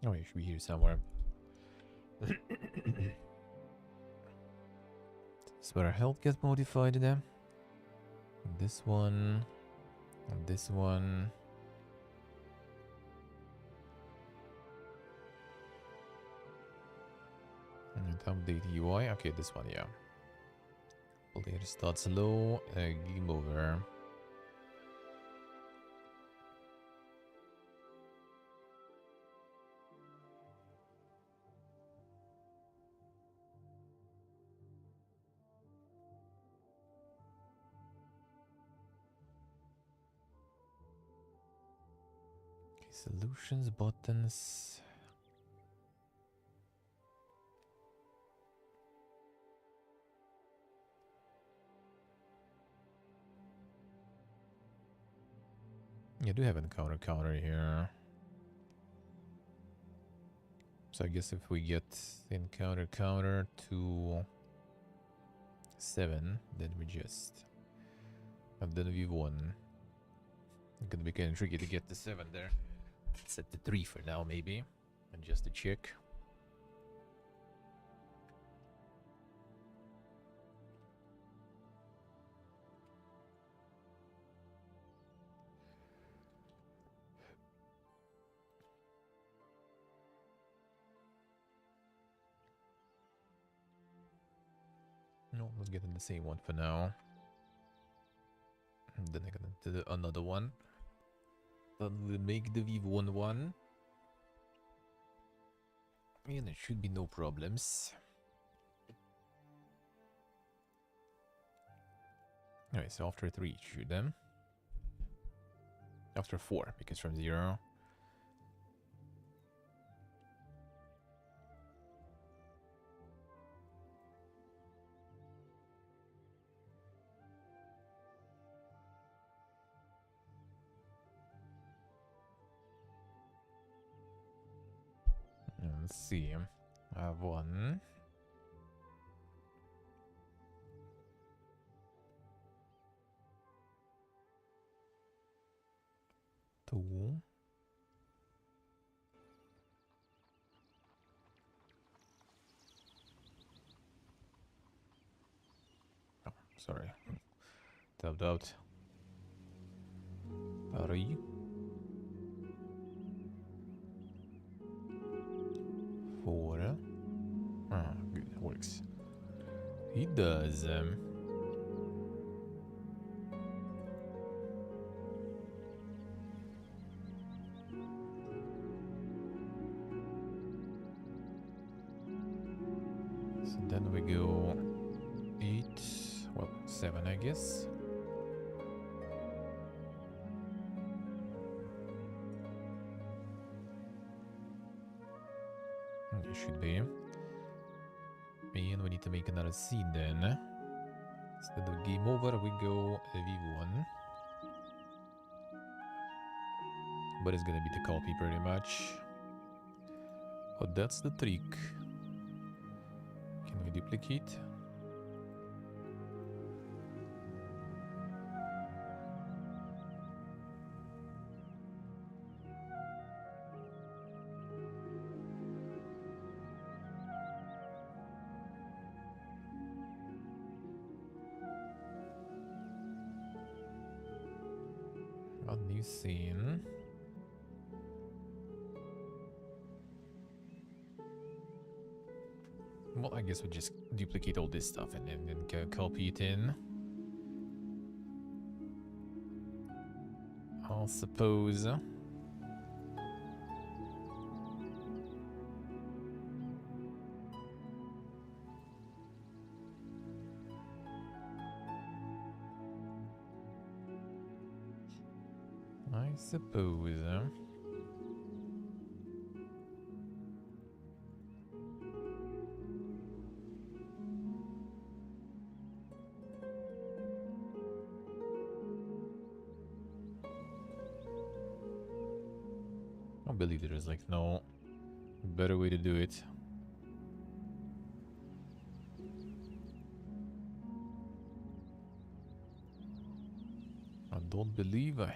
Oh, it should be here somewhere. This is where our health gets modified then. This one. And this one. And update UI. Okay, this one, yeah. Player starts low. Game over. Okay, solutions, buttons. Yeah, I do have a counter here. So I guess if we get encounter to 7, then we just... and then we won. It's gonna be kind of tricky to get the 7 there. Set the 3 for now, maybe. And just to check. No, let's get in the same one for now. And then I'm gonna do another one. Then we'll make the V1 one. And it should be no problems. Anyway, so after 3, shoot them. After 4, because from 0. Let's see. I have 1. 2. Oh, sorry. Tapped out. 3. 4. Ah, good, that works. He does. So then we go 8, well, 7, I guess. It should be. And we need to make another scene then. Instead of game over, we go V1. But it's gonna be the copy pretty much. But that's the trick. Can we duplicate? A new scene. Well, I guess we just duplicate all this stuff and then go copy it in. I'll suppose. I suppose. I believe there is like no better way to do it. I don't believe I.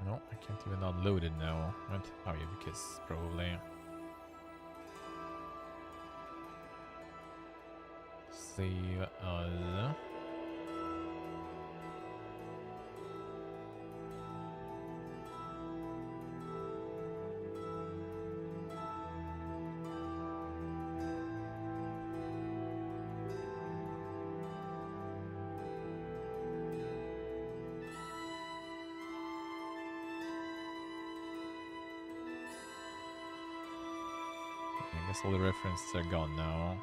No, I can't even unload it now. Right? Oh yeah, because probably. Save as. I guess all the references are gone now.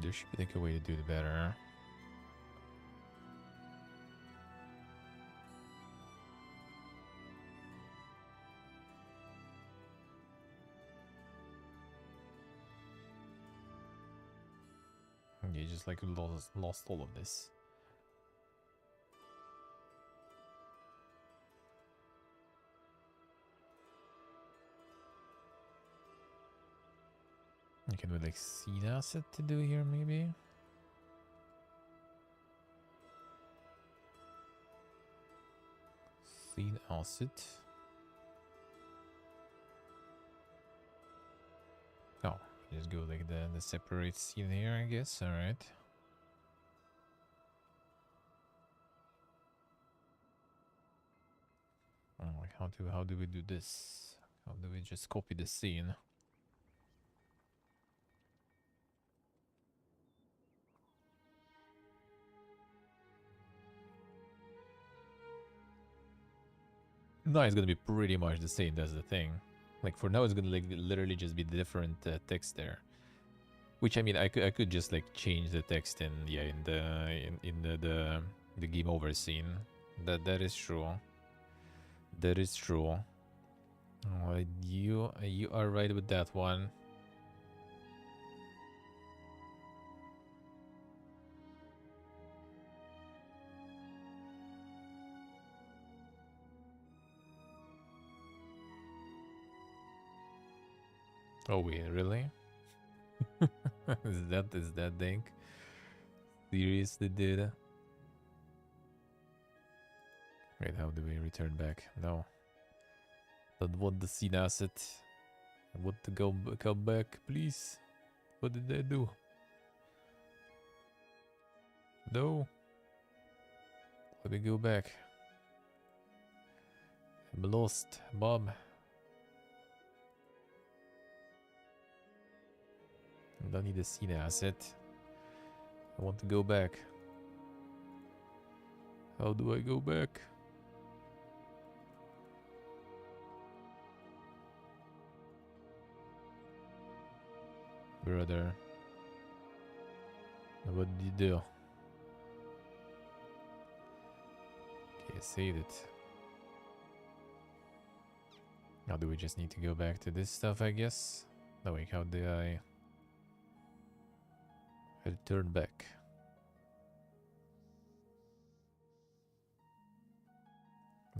There should be like a way to do it better. You just like lost all of this. You can do like seed asset to do here maybe. Seed asset. go like the separate scene here, I guess. All right. Oh, how do we do this? How do we just copy the scene? No, it's gonna be pretty much the same. That's the thing. Like for now, it's gonna like literally just be different text there. Which I mean, I could just like change the text in the game over scene. That is true. That is true. You are right with that one. Oh wait, really? is that thing? Seriously, dude? Wait, how do we return back? No. Don't want the scene asset. I want to come back, please. What did I do? No. Let me go back. I'm lost, Mom. I don't need a scene asset. I want to go back. How do I go back? Brother. What did you do? Okay, save it. Now do we just need to go back to this stuff, I guess? No, wait, how do I return back?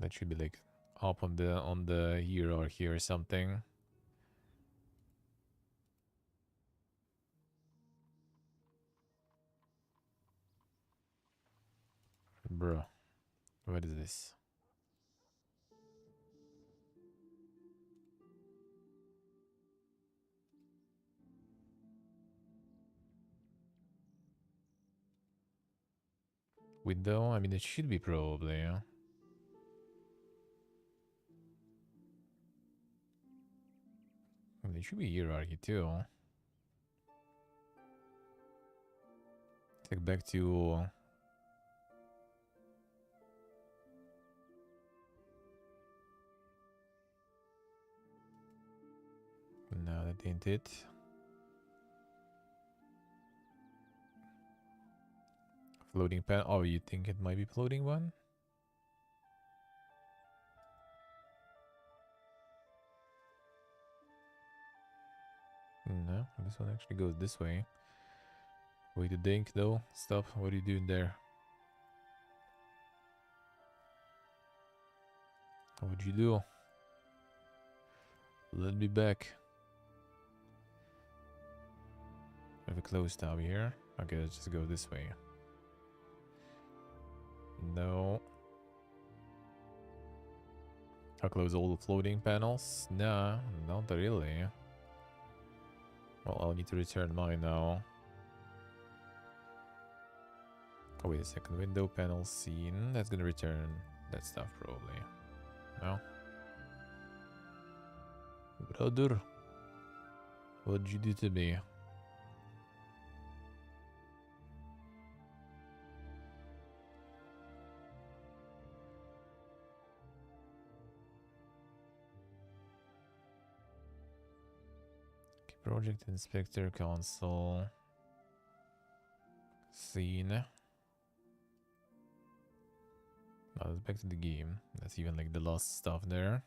That should be like up on the hierarchy or something. Bro, what is this? Window? I mean, it should be probably, yeah. And it should be hierarchy too. Take back to... No, that ain't it. Floating pan. Oh, you think it might be floating one? No, this one actually goes this way. Way to dink though. Stop. What are you doing there? What'd you do? Let me back. We have a closed tab here. Okay, let's just go this way. No. I'll close all the floating panels? Nah, not really. Well, I'll need to return mine now. Oh, wait a second. Window panel scene. That's gonna return that stuff, probably. No? Brother. What'd you do to me? Okay, Project Inspector Console. Scene. Now let's back to the game. That's even like the last stuff there.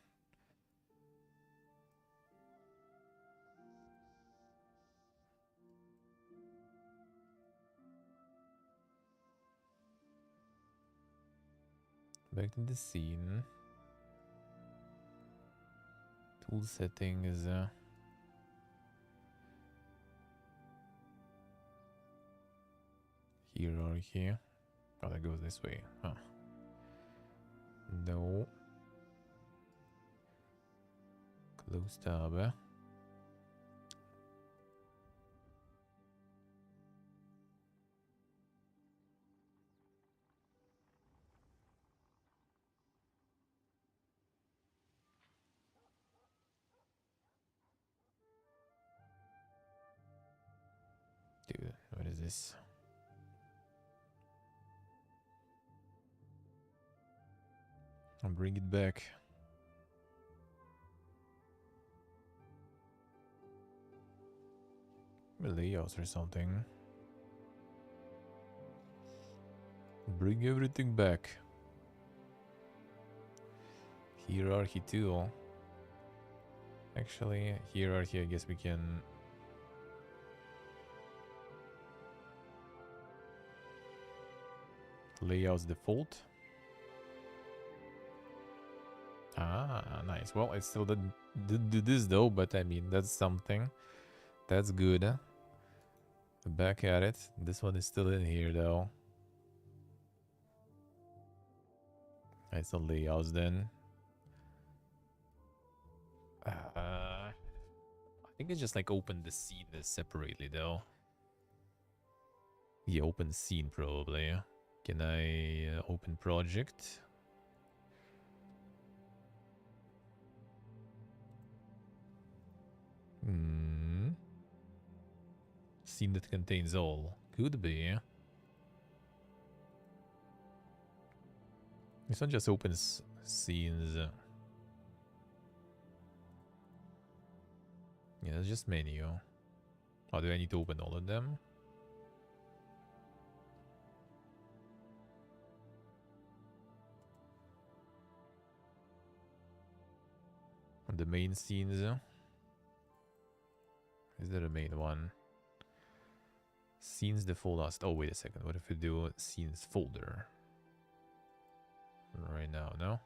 Back to the scene. Tool settings. Hierarchy. Oh, that goes this way. Huh. No. Close tab. this? I'll bring it back. Layouts or something. Bring everything back. Hierarchy too. Actually, hierarchy, I guess we can... Layouts default. Ah, nice. Well, it still didn't do this though, but I mean, that's something. That's good. Back at it. This one is still in here though. Nice, the layouts then. I think it's just like open the scene separately though. Yeah, open scene probably. Can I open project? Scene that contains all. Could be. This one just opens scenes. Yeah, it's just menu. Oh, do I need to open all of them? The main scenes. Is there a main one? Scenes default last. Oh, wait a second. What if we do scenes folder? Right now, no?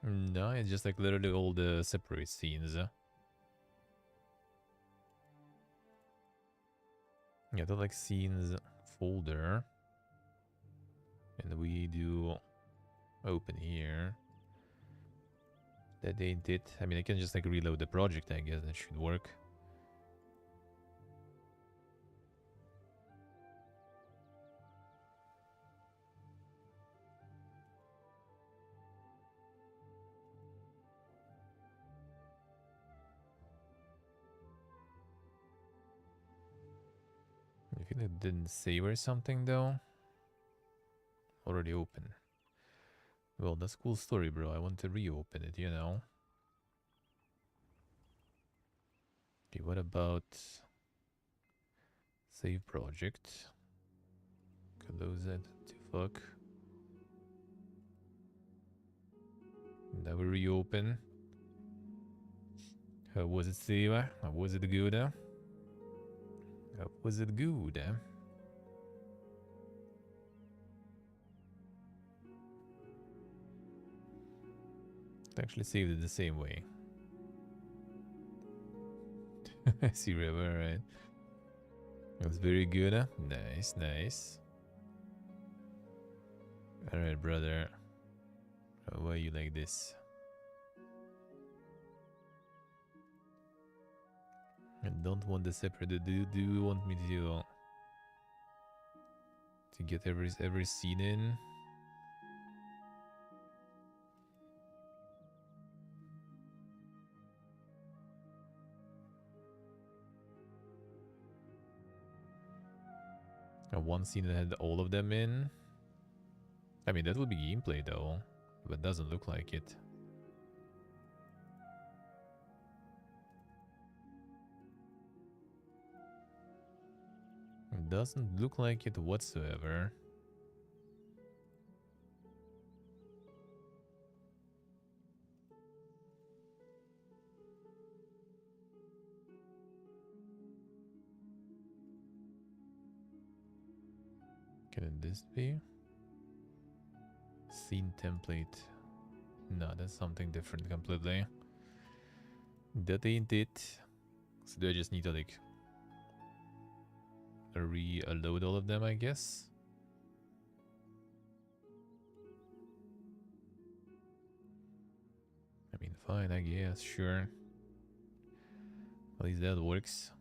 No, it's just like literally all the separate scenes. Yeah, they're like scenes folder. And we do open here. That ain't it. I mean, I can just like reload the project, I guess that should work. I feel like it didn't save or something though. Already open. Well, that's a cool story, bro. I want to reopen it, you know. Okay, what about save project? Close it to fuck. Now we reopen. How was it, save? How was it good? How was it good? It actually saved it the same way. I see river, right? It was very good. Nice, nice. Alright, brother. Why are you like this? I don't want the separate. Do you want me to get every scene in? One scene that had all of them in. I mean, that would be gameplay though, but doesn't look like it. It doesn't look like it whatsoever. Can this be? Scene template. No, that's something different completely. That ain't it. So do I just need to like reload all of them, I guess? I mean, fine, I guess, sure. At least that works.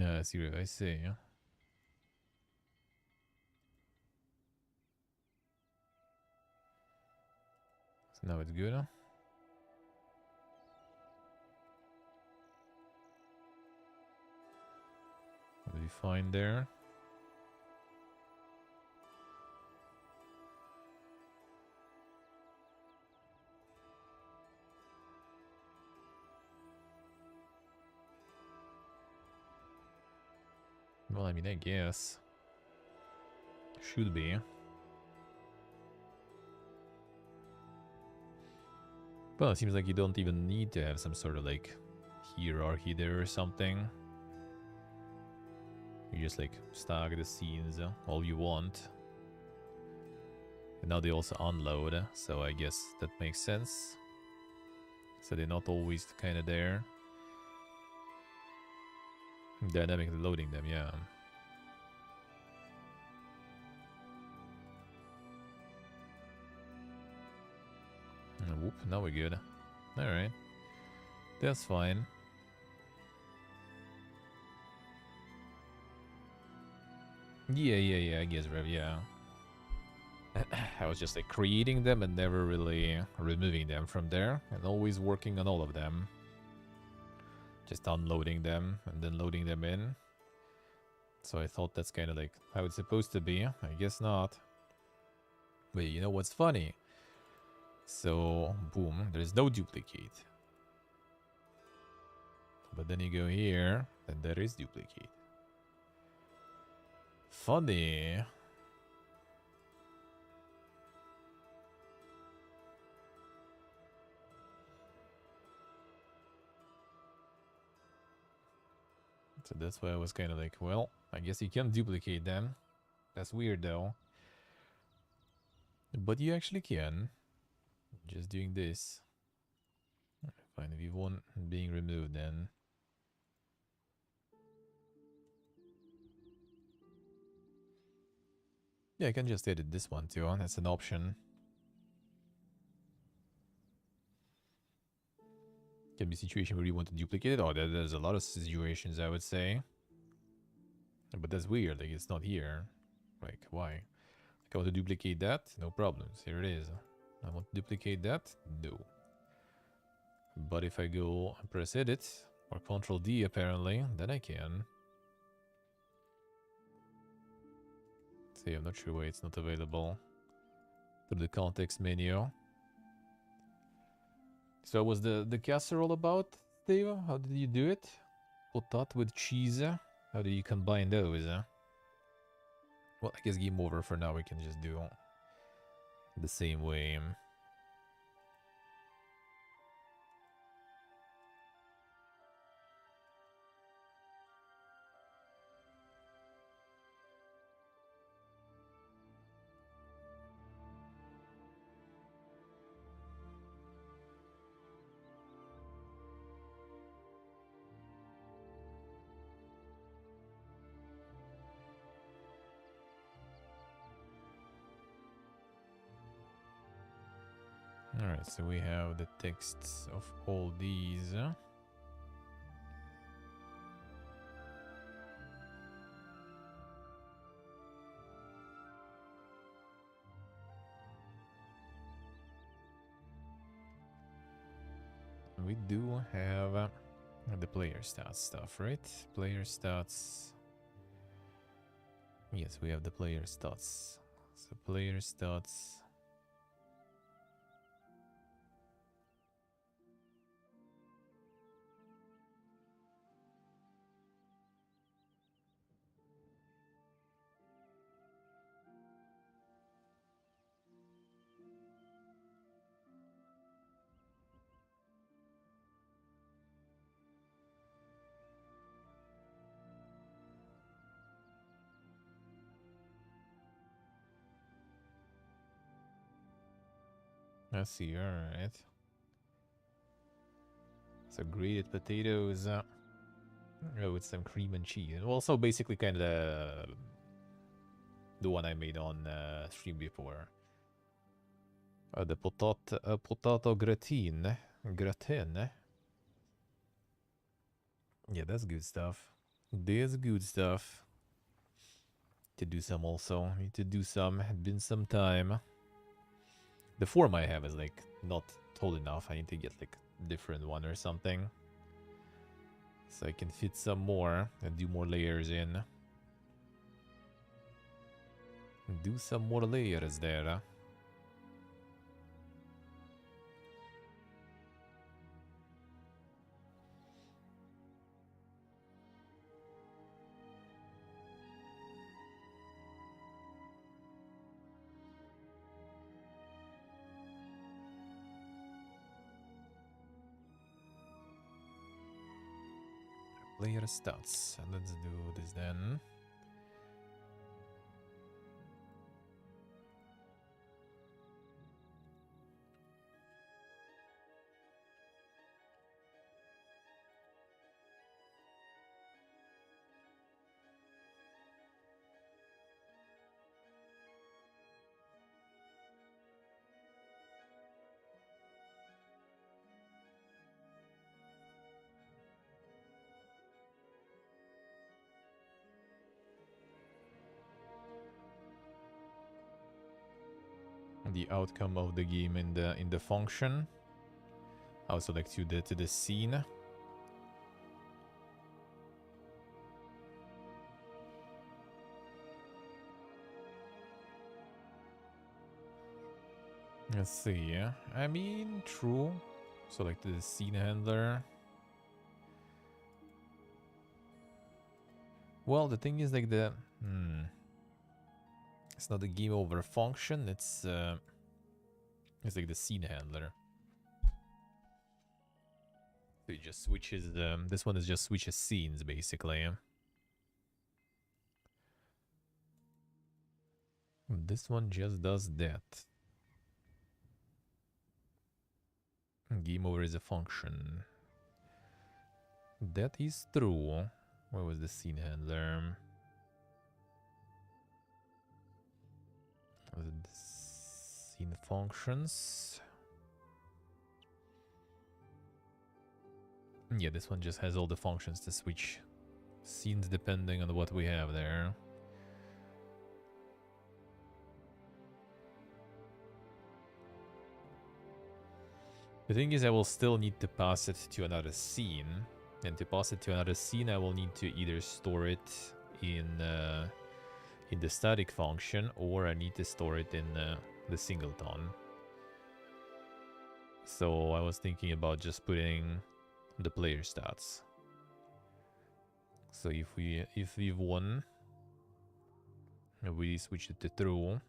I see what I see. So now it's good. What do we find there? Well, I mean, I guess. Should be. Well, it seems like you don't even need to have some sort of like hierarchy there or something. You just like stack the scenes all you want. And now they also unload, so I guess that makes sense. So they're not always kind of there. Dynamically loading them, yeah. Whoop, now we're good. Alright. That's fine. Yeah, I guess, Rev, yeah. I was just like creating them and never really removing them from there. And always working on all of them. Just unloading them and then loading them in. So I thought that's kind of like how it's supposed to be. I guess not. Wait, you know what's funny? So, boom, there's no duplicate. But then you go here, and there is duplicate. Funny. So that's why I was kind of like, well, I guess you can duplicate them. That's weird though. But you actually can. Just doing this. Fine, if you want being removed then. Yeah, I can just edit this one too. That's an option. Can be a situation where you want to duplicate it. Oh, there's a lot of situations, I would say. But that's weird. Like, it's not here. Like, why? Like, I want to duplicate that. No problems. Here it is. I want to duplicate that. No. But if I go and press edit, or Control D apparently, then I can. See, I'm not sure why it's not available. Through the context menu. So was the casserole about, Steve? How did you do it? Potat with cheese? How do you combine those? Well, I guess game over for now. We can just do the same way. Alright, so we have the texts of all these. We do have the player stats stuff, right? Player stats. Yes, we have the player stats. So player stats. I see, alright. So grated potatoes with some cream and cheese. Also basically kind of the one I made on stream before. The potato gratin. Gratin. Yeah, that's good stuff. There's good stuff. To do some also. Need to do some. Had been some time. The form I have is like not tall enough. I need to get like a different one or something. So I can fit some more and do more layers in. Do some more layers there. Layer stats. Let's do this then. The outcome of the game in the function. I'll select you to the scene. Let's see. I mean, true. Select the scene handler. Well, the thing is like the it's not a game over function. It's like the scene handler. So it just switches. This one is just switches scenes basically. This one just does that. Game over is a function. That is true. Where was the scene handler? Was it the scene functions? Yeah, this one just has all the functions to switch scenes depending on what we have there. The thing is, I will still need to pass it to another scene. And to pass it to another scene, I will need to either store it in the static function, or I need to store it in the singleton. So I was thinking about just putting the player stats. So if we've won, we switch it to true.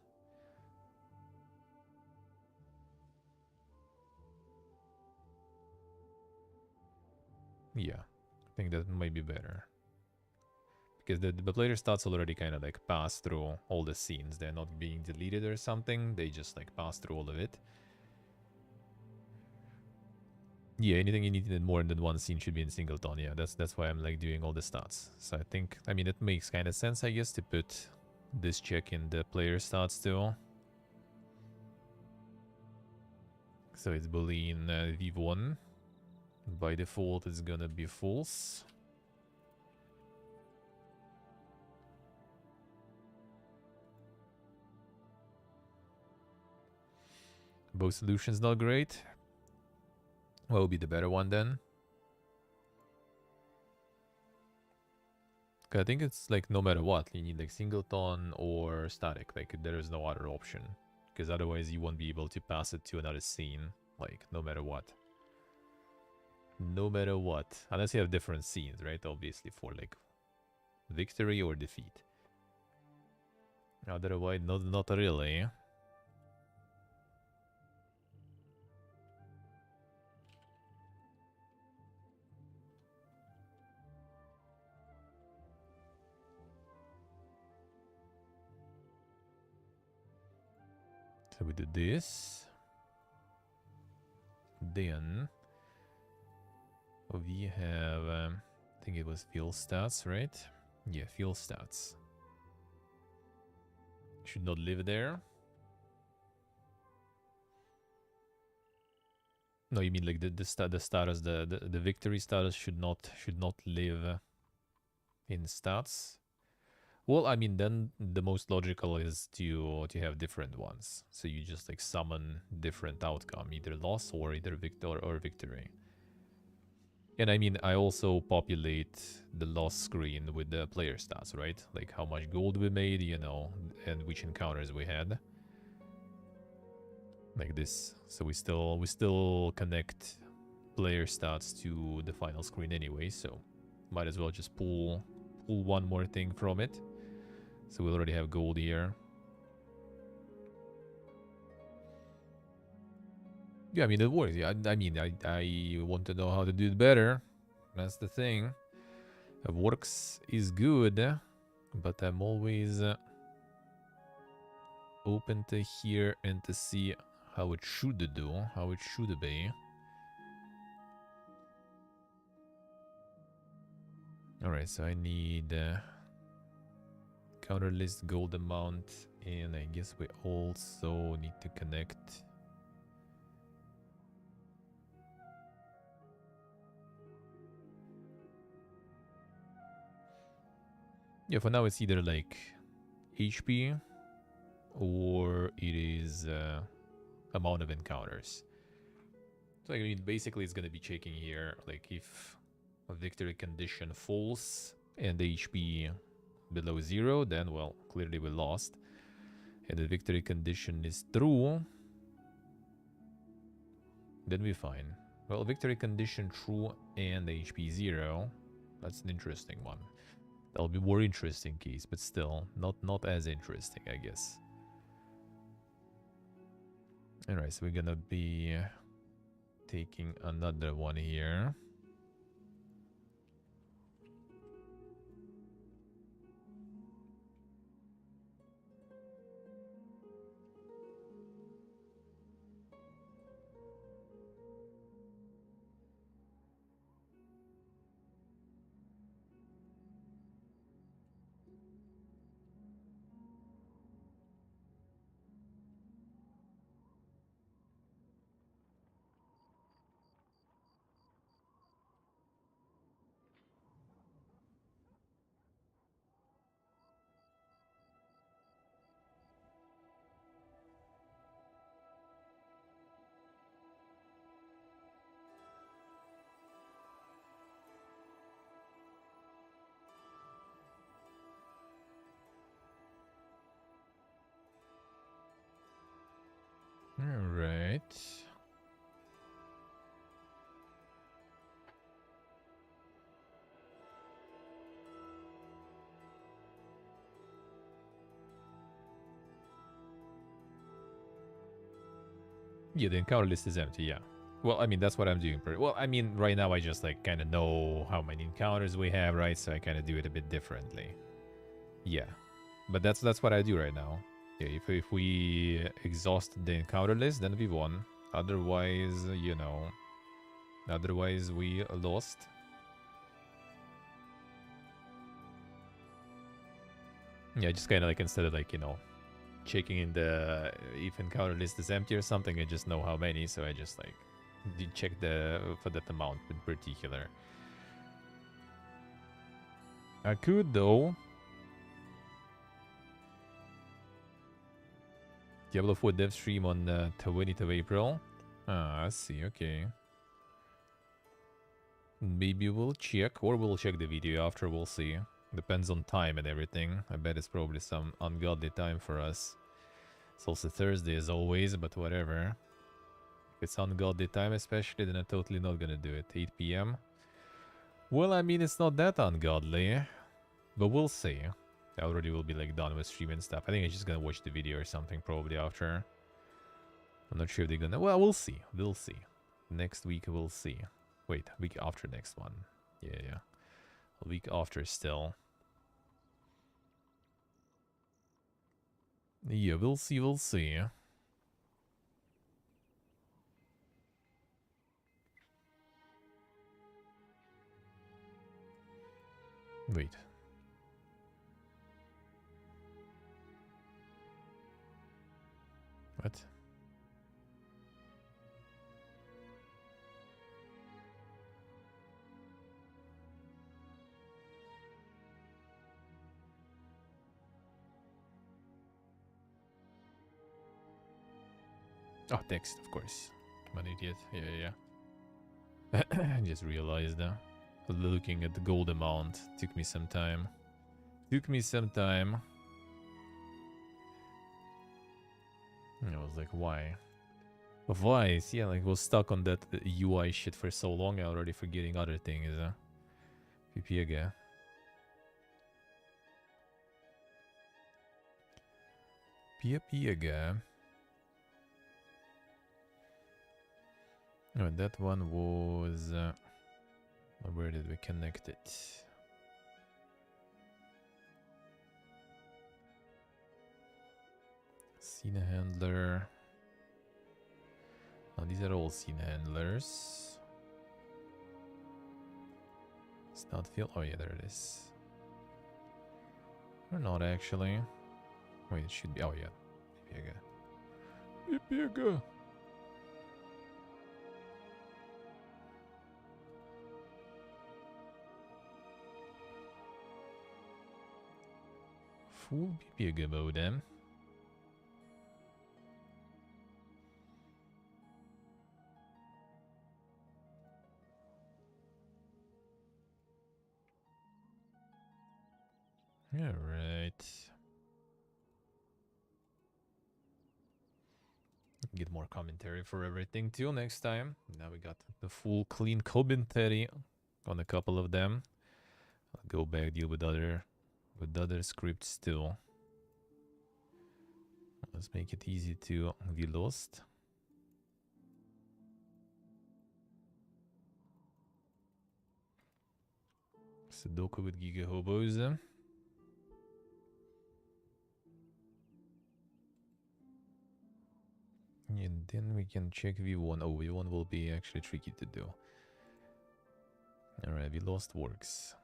Yeah, I think that might be better. Because the player stats already kind of like pass through all the scenes. They're not being deleted or something. They just like pass through all of it. Yeah, anything you need in more than one scene should be in singleton. Yeah, that's why I'm like doing all the stats. So I think, I mean, it makes kind of sense, I guess, to put this check in the player stats too. So it's Boolean v1. By default, it's gonna be false. Both solutions not great. What will be the better one then? I think it's like no matter what, you need like singleton or static. Like there is no other option. Because otherwise you won't be able to pass it to another scene. Like no matter what. No matter what. Unless you have different scenes, right? Obviously for like victory or defeat. Otherwise, not really. So we did this. Then we have, I think it was field stats, right? Yeah, field stats. Should not live there. No, you mean like the status, the victory status should not live in stats. Well, I mean, then the most logical is to have different ones. So you just like summon different outcome, either loss or either victor or victory. And I mean, I also populate the loss screen with the player stats, right? Like how much gold we made, you know, and which encounters we had. Like this. So we still connect player stats to the final screen anyway, so might as well just pull one more thing from it. So we already have gold here. Yeah, I mean, it works. Yeah, I mean, I want to know how to do it better. That's the thing. It works is good, but I'm always open to hear and to see how it should do, how it should be. Alright, so I need counter list gold amount, and I guess we also need to connect. Yeah, for now it's either like HP or it is amount of encounters. So I mean, basically it's going to be checking here, like if a victory condition falls and the HP below 0, then, well, clearly we lost. And the victory condition is true, then we're fine. Well, victory condition true and HP 0. That's an interesting one. That'll be more interesting case, but still not as interesting, I guess. Alright, so we're gonna be taking another one here. Alright. Yeah, the encounter list is empty, yeah. Well, I mean, that's what I'm doing. Well, I mean, right now I just like kind of know how many encounters we have, right? So I kind of do it a bit differently. Yeah, but that's what I do right now. Yeah, if we exhaust the encounter list, then we won. Otherwise, you know, otherwise we lost. Yeah, just kind of like instead of like, you know, checking in the if encounter list is empty or something, I just know how many, so I just like check the for that amount in particular. I could though. Diablo 4 dev stream on 20th of April. Ah, I see, okay. Maybe we'll check, or we'll check the video after, we'll see. Depends on time and everything. I bet it's probably some ungodly time for us. It's also Thursday as always, but whatever. If it's ungodly time especially, then I'm totally not gonna do it. 8 p.m. Well, I mean, it's not that ungodly, but we'll see. I already will be like done with streaming stuff. I think I'm just gonna watch the video or something probably after. I'm not sure if they're gonna... Well, we'll see. We'll see. Next week we'll see. Wait, week after next one. Yeah. A week after still. Yeah, we'll see, we'll see. Wait. What? Oh, text, of course. I'm an idiot. Yeah. I just realized that. Looking at the gold amount took me some time. I was like, why? Why? Yeah, like, was stuck on that UI shit for so long, I already forgetting other things. Pipiega. Pipiega. No, that one was... where did we connect it? Scene handler. Oh, these are all scene handlers. It's not feel. Oh yeah, there it is. Or not actually. Wait, it should be. Oh yeah, Pipiega. Pipiega. Full Pipiega modem. Alright. Get more commentary for everything too next time. Now we got the full clean commentary on a couple of them. I'll go back, deal with other scripts too. Let's make it easy to be lost. Sudoku with Giga Hobos. And then we can check V1. Oh, V1 will be actually tricky to do. Alright, we lost works.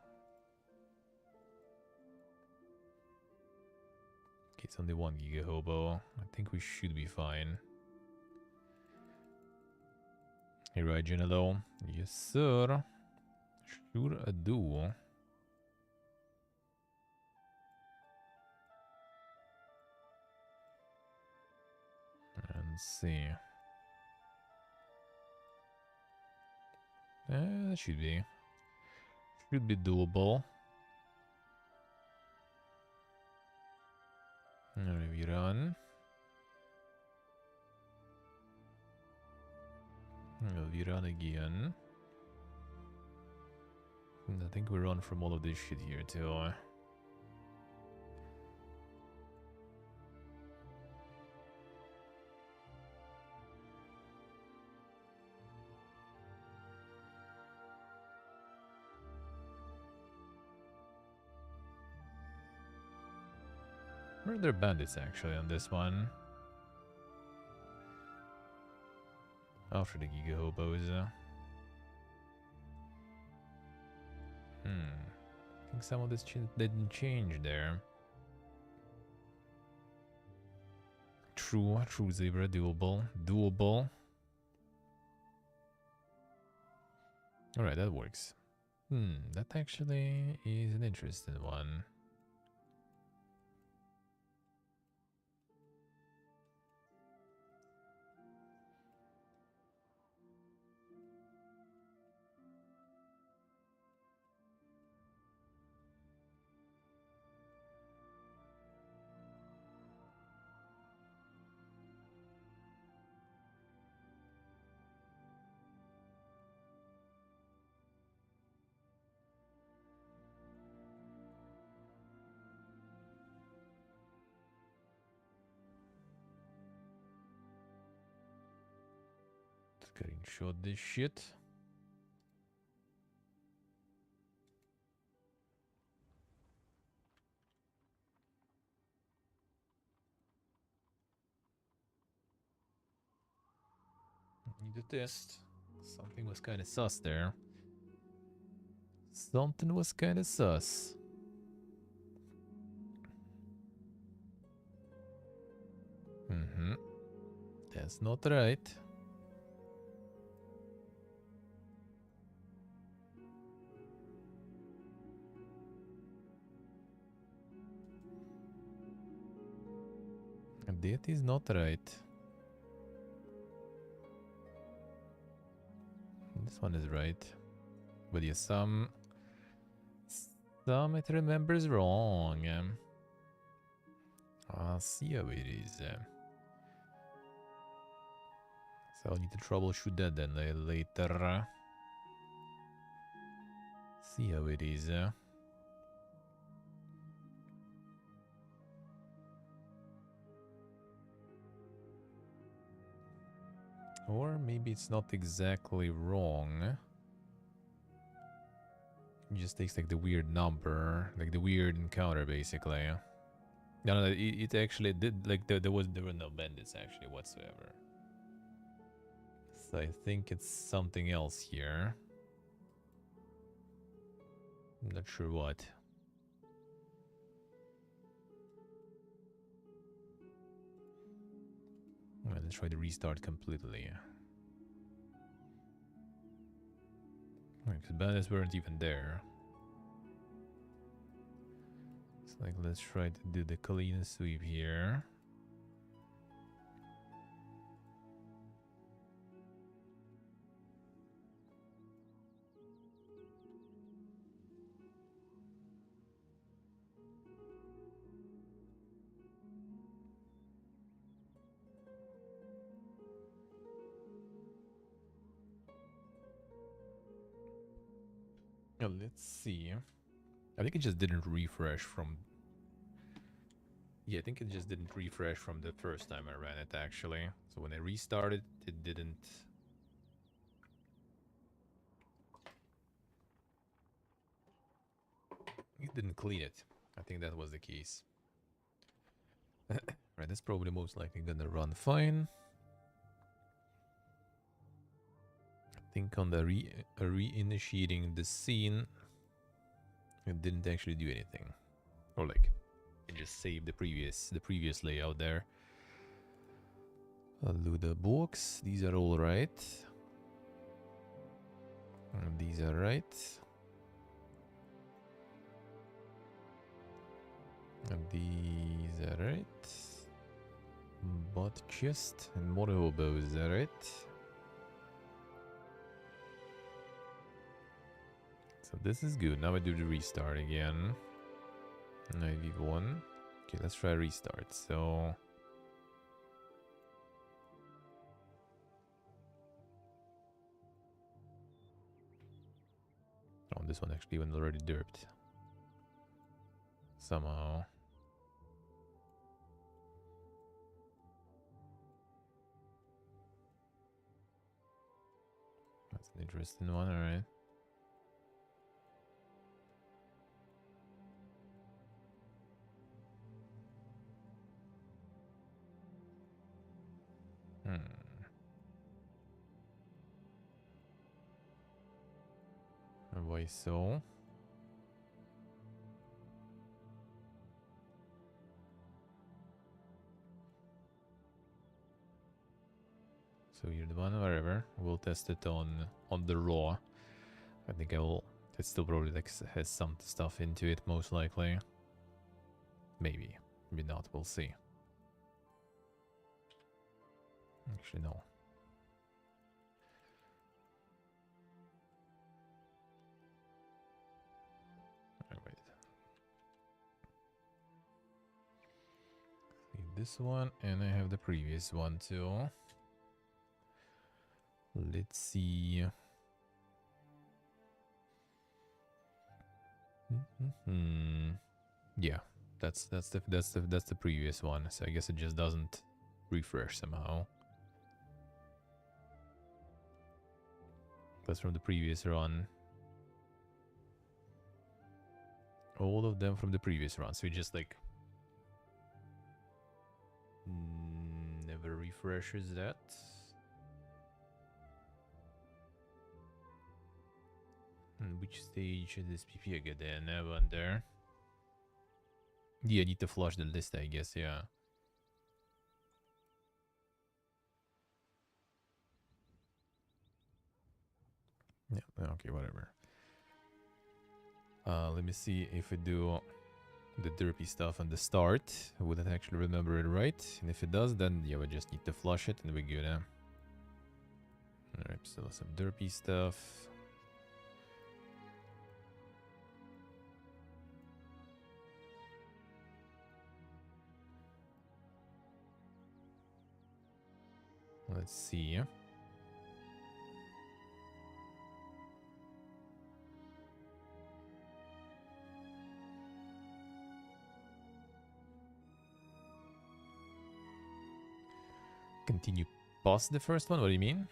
Okay, it's only 1 Giga Hobo. I think we should be fine. Hey, right, Genelo? Yes, sir. Sure I do. Let's see. That should be doable. Alright, we run. We run again. And I think we run from all of this shit here too. Where are there bandits actually on this one? After the Giga Hobos. I think some of this didn't change there. True Zebra, doable. Alright, that works. That actually is an interesting one. Screenshot this shit. Need a test. Something was kind of sus there. Something was kind of sus. That's not right. That is not right. This one is right. But yeah, some it remembers wrong. I'll see how it is. So I'll need to troubleshoot that then later. See how it is. Or maybe it's not exactly wrong. It just takes like the weird number, like the weird encounter basically. No, it actually did, like there were no bandits actually whatsoever. So I think it's something else here. I'm not sure what. Well, let's try to restart completely. Because bandits weren't even there. It's like, let's try to do the clean sweep here. Now, let's see. I think it just didn't refresh from... Yeah, I think it just didn't refresh from the first time I ran it, actually. So when I restarted, it didn't... It didn't clean it. I think that was the case. Right, that's probably most likely gonna run fine. I think on the reinitiating the scene, it didn't actually do anything. Or like, it just saved the previous layout there. I'll do the books. These are all right. And these are right. And these are right. Bot chest and more hobos are right. So this is good. Now I do the restart again. 9v1. Okay, let's try restart. So... Oh, this one actually went already derped. Somehow. That's an interesting one, alright. Why so? So you're the one, whatever. We'll test it on the raw. I think I will. It still probably like has some stuff into it, most likely. Maybe, maybe not. We'll see. Actually, no. Wait. Leave this one, and I have the previous one too. Let's see. Yeah, that's the previous one. So I guess it just doesn't refresh somehow. That's from the previous run. All of them from the previous run. So it just like never refreshes that. And which stage is this PP again? I wonder. Yeah, I need to flush the list, I guess, yeah. Yeah, okay, whatever. Let me see if I do the derpy stuff on the start. Would it actually remember it right? And if it does, then yeah, we just need to flush it and we're good. Alright, still some derpy stuff. Let's see. Continue past the first one? What do you mean?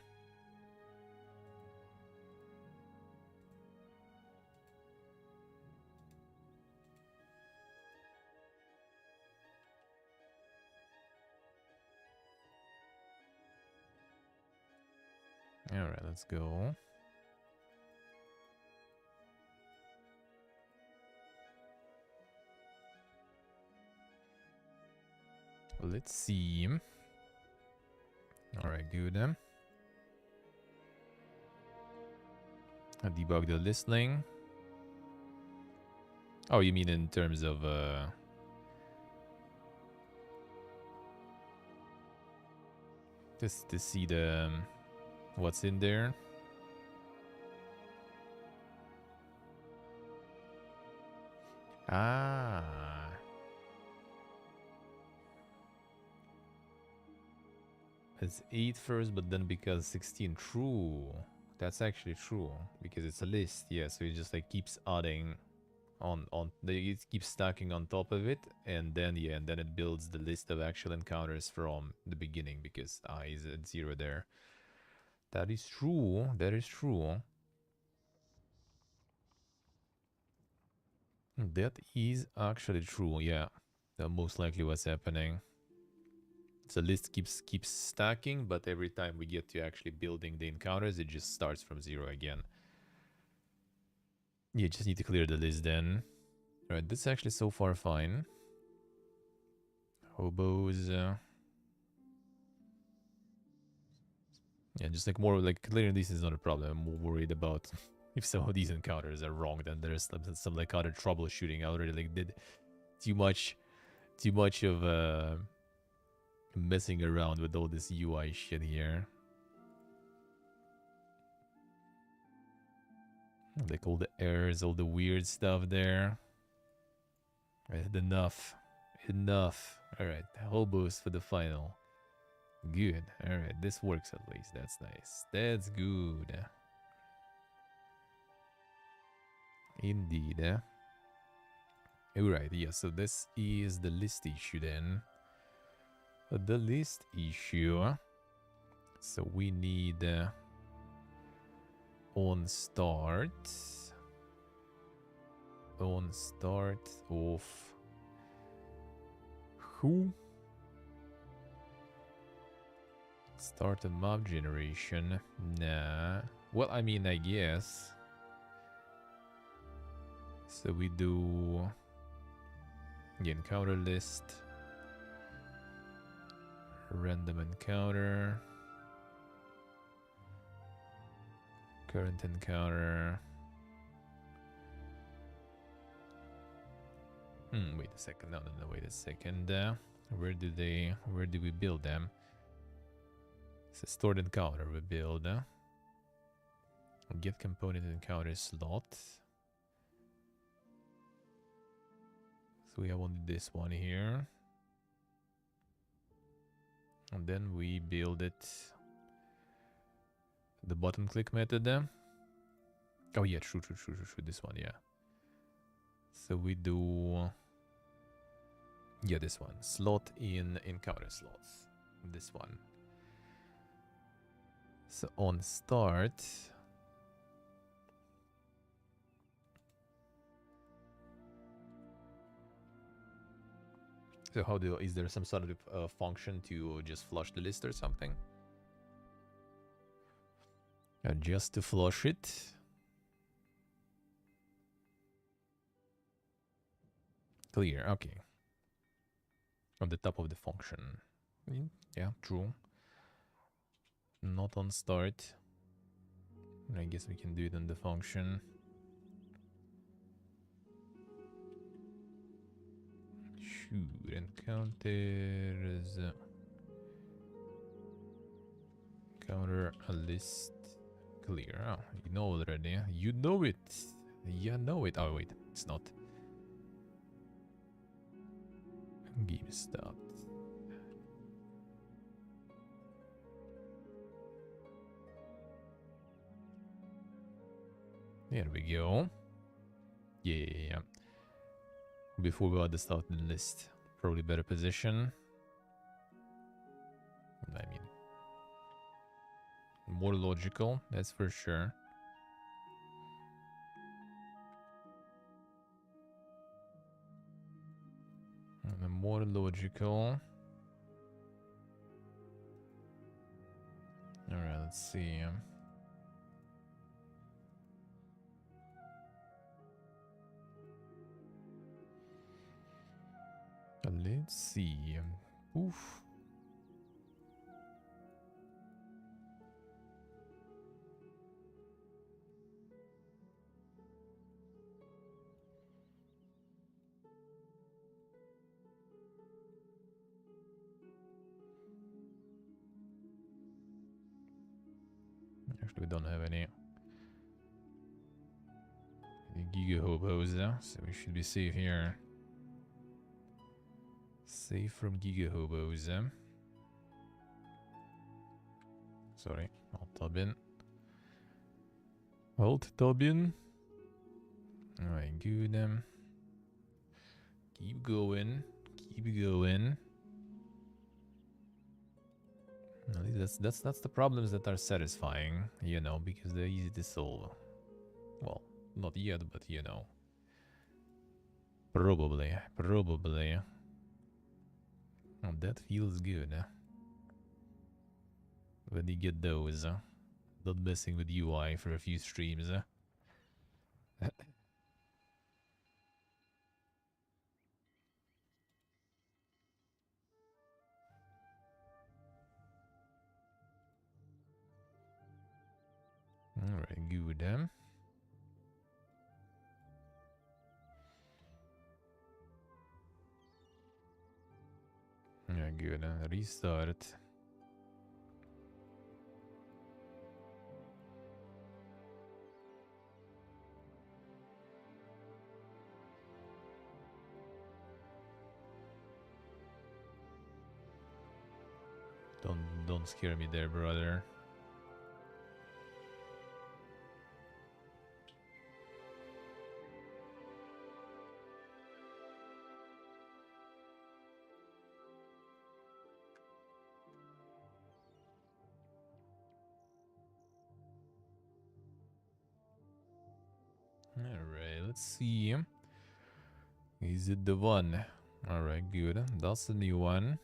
Alright, let's go. Let's see. Alright, good. I debug the listening. Oh, you mean in terms of just to see the what's in there? Ah. It's 8 first, but then because 16. True. That's actually true. Because it's a list, yeah, so it just like keeps adding it keeps stacking on top of it, and then yeah, and then it builds the list of actual encounters from the beginning because I is at 0 there. That is true. That is true. That is actually true, yeah. That most likely what's happening. So list keeps stacking, but every time we get to actually building the encounters, it just starts from 0 again. You just need to clear the list then. Alright, this is actually so far fine. Hobos. Yeah, just like more like clearing these is not a problem. I'm more worried about if some of these encounters are wrong, then there's some like other troubleshooting. I already like did too much of messing around with all this UI shit here. Like all the errors, all the weird stuff there. Right, enough. Enough. Alright, hobos for the final. Good. Alright, this works at least. That's nice. That's good. Indeed. Alright, yeah, so this is the list issue then. The list issue. So we need on start of who? Start a map generation. Nah. Well, I mean, I guess. So we do the encounter list. Random encounter. Current encounter. Wait a second. No, wait a second. Where do we build them? It's a stored encounter we build. Get component encounter slot. So we have only this one here. And then we build it. The button click method. Oh yeah, true. This one, yeah. So we do... Yeah, this one. Slot in encounter slots. This one. So on start... So is there some sort of function to just flush the list or something? Just to flush it. Clear, okay. On the top of the function. Yeah, true. Not on start. I guess we can do it in the function. Shoot, encounters. Counter a list. clear. Oh, you know already. You know it. You know it. Oh, wait. It's not. Game stopped. There we go. Yeah. Before we add this out in the list. Probably better position. I mean, more logical, that's for sure. And more logical. Alright, let's see. Let's see. Oof. Actually, we don't have any Giga Hobos, so we should be safe here. Safe from Giga Hobos. Sorry, I'll tab in. Alt tab in. Alright, good. Keep going. Keep going. At least that's the problems that are satisfying, you know, because they're easy to solve. Well, not yet, but you know. Probably. Oh, that feels good. When you get those. Not messing with UI for a few streams. Alright, good. Yeah, good. Restart. Don't scare me there, brother. Alright, let's see. Is it the one? Alright, good. That's the new one.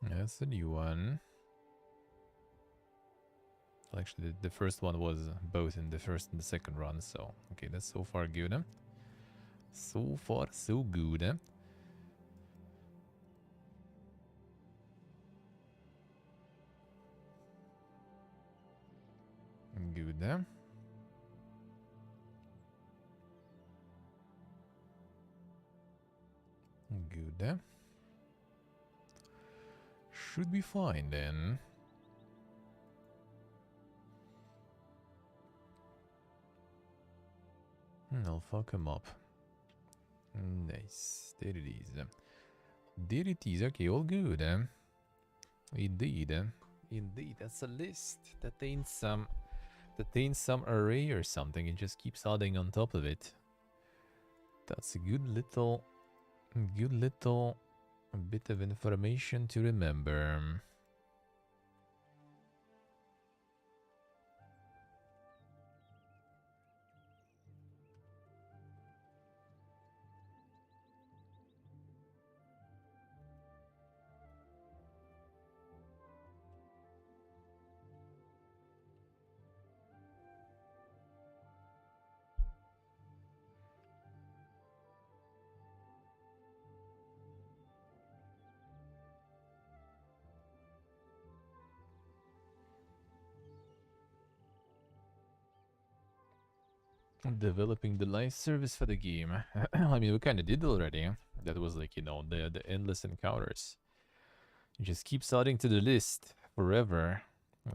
That's the new one. Actually, the first one was both in the first and the second run, so okay, that's so far good. So far, so good. Good. Good. Should be fine then. I'll fuck him up. Nice. There it is. There it is. Okay, all good. Indeed. Indeed, that's a list. That ain't some array or something. It just keeps adding on top of it. That's a good little bit of information to remember. Developing the live service for the game. I mean, we kind of did already. That was like, you know, the endless encounters. You just keep adding to the list. forever.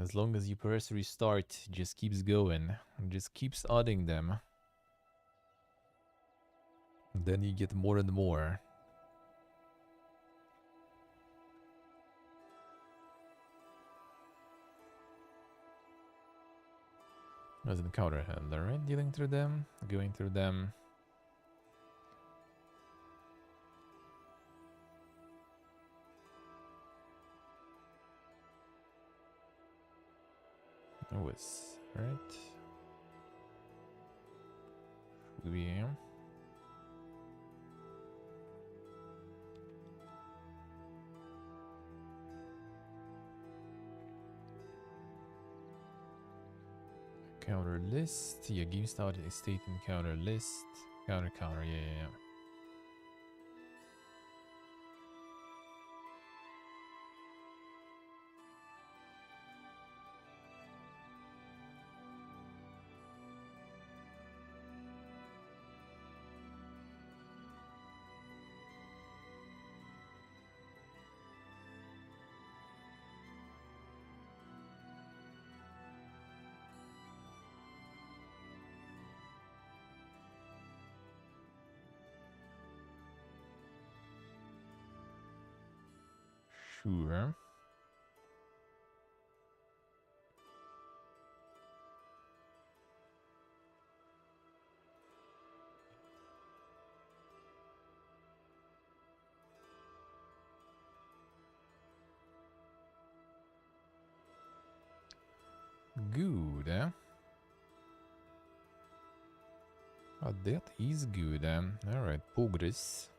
As long as you press restart, it just keeps going. It just keeps adding them. Then you get more and more. As an encounter handler, right? Dealing through them, going through them. Was right. Yeah. Counter list. Yeah, game started a state encounter list. Counter, yeah. Sure. Good, eh? Oh, that is good, Alright, progress.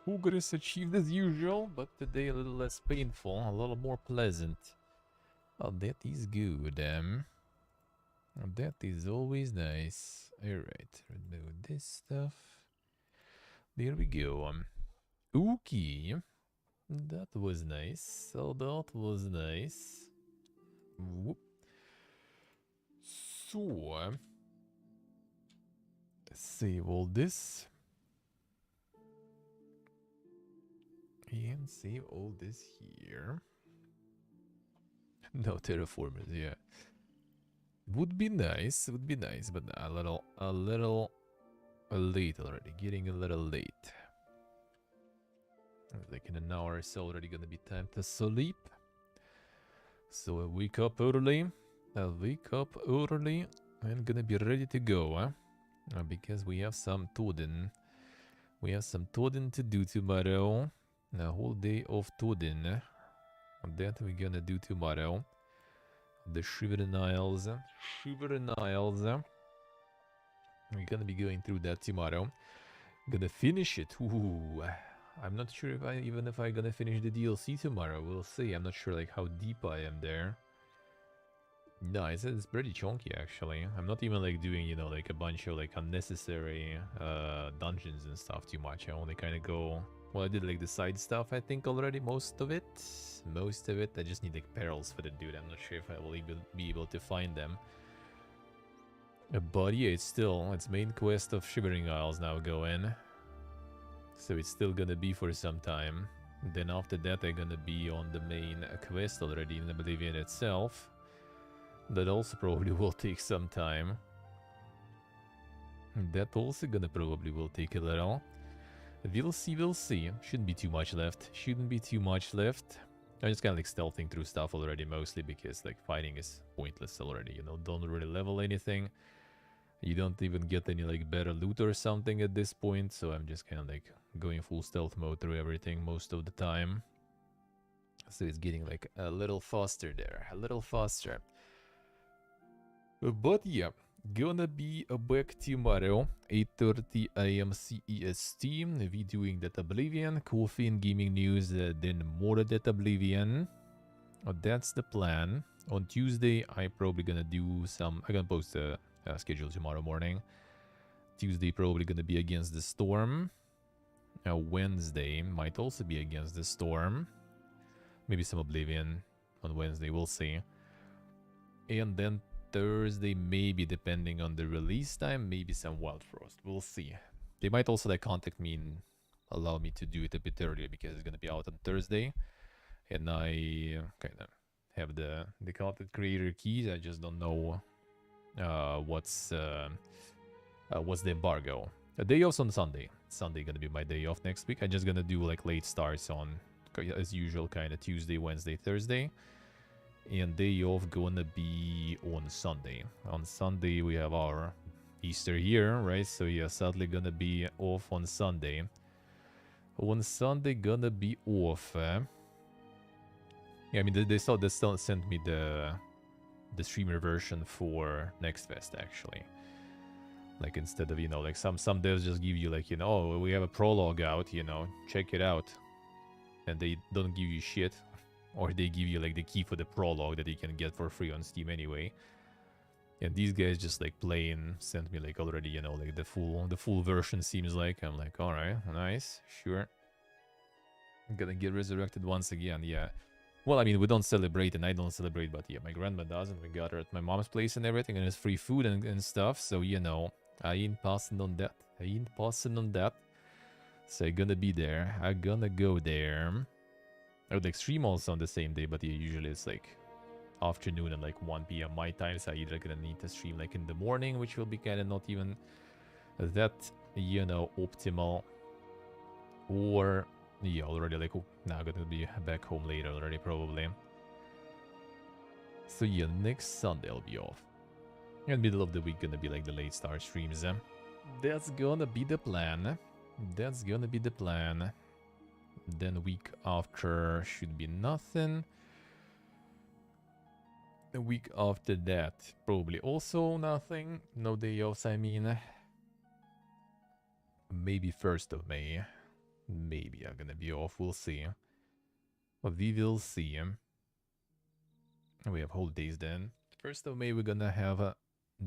Progress achieved as usual, but today a little less painful, a little more pleasant. Oh, that is good, That is always nice. Alright, remove this stuff. There we go. Okay. That was nice. So that was nice. Whoop. So, save all this. And save all this here. No terraformers, yeah. Would be nice, but a little late already. Getting a little late. Like in an hour, it's already gonna be time to sleep. So I wake up early. And gonna be ready to go, huh? Because we have some Toden. We have some Toden to do tomorrow. A whole day of Toden. That we're gonna do tomorrow. The Shivering Isles. We're gonna be going through that tomorrow. Gonna finish it. Ooh. I'm not sure if I'm gonna finish the DLC tomorrow. We'll see. I'm not sure like how deep I am there. No, it's pretty chunky actually. I'm not even like doing, you know, like a bunch of like unnecessary dungeons and stuff too much. I only kind of go, well, I did like the side stuff I think already, most of it. I just need like perils for the dude. I'm not sure if I will even be able to find them. But yeah, it's main quest of Shivering Isles now going. So it's still gonna be for some time. Then after that I'm gonna be on the main quest already in Oblivion itself. That also probably will take some time. That also gonna probably will take a little. We'll see. Shouldn't be too much left. I'm just kind of like stealthing through stuff already, mostly because like fighting is pointless already, you know, don't really level anything. You don't even get any like better loot or something at this point, so I'm just kind of like going full stealth mode through everything most of the time. So it's getting like a little faster there, But yeah, gonna be back tomorrow, 8:30 AM CEST. We doing that Oblivion, coffee and gaming news, then more of that Oblivion. That's the plan. On Tuesday, I probably gonna do some. I'm gonna post a schedule tomorrow morning. Tuesday probably gonna be Against the Storm. Wednesday might also be Against the Storm. Maybe some Oblivion on Wednesday. We'll see. And then Thursday, maybe depending on the release time, maybe some Wild Frost. We'll see. They might also like contact me and allow me to do it a bit earlier because it's gonna be out on Thursday, and I kind of have the content creator keys. I just don't know what's the embargo. A day off on Sunday. Sunday gonna be my day off next week. I'm just gonna do like late starts on, as usual, kind of Tuesday, Wednesday, Thursday. And day off gonna be on Sunday. On Sunday we have our Easter here, right? So yeah, sadly gonna be off on Sunday. On Sunday gonna be off. Yeah, I mean they still sent me the streamer version for Next Fest actually. Like instead of, you know, like some devs just give you like, you know, oh, we have a prologue out, you know, check it out. And they don't give you shit. Or they give you like the key for the prologue that you can get for free on Steam anyway. And these guys just like plain sent me like already, you know, like the full version seems like. I'm like, alright, nice, sure. I'm gonna get resurrected once again, yeah. Well, I mean, we don't celebrate and I don't celebrate, but yeah, my grandma does, and we got her at my mom's place and everything, and it's free food and stuff, so you know, I ain't passing on that. I ain't passing on that. So I'm gonna be there. I'm gonna go there. I would like stream also on the same day, but yeah, usually it's like afternoon at like 1 p.m. my time, so I either gonna need to stream like in the morning, which will be kind of not even that, you know, optimal, or yeah, already like now I'm gonna be back home later already probably. So yeah, next Sunday I'll be off. In the middle of the week gonna be like the late start streams. That's gonna be the plan. That's gonna be the plan. Then week after should be nothing. The week after that, probably also nothing. No day offs, I mean. Maybe 1st of May. Maybe I'm gonna be off, we'll see. But we will see. We have holidays then. 1st of May we're gonna have a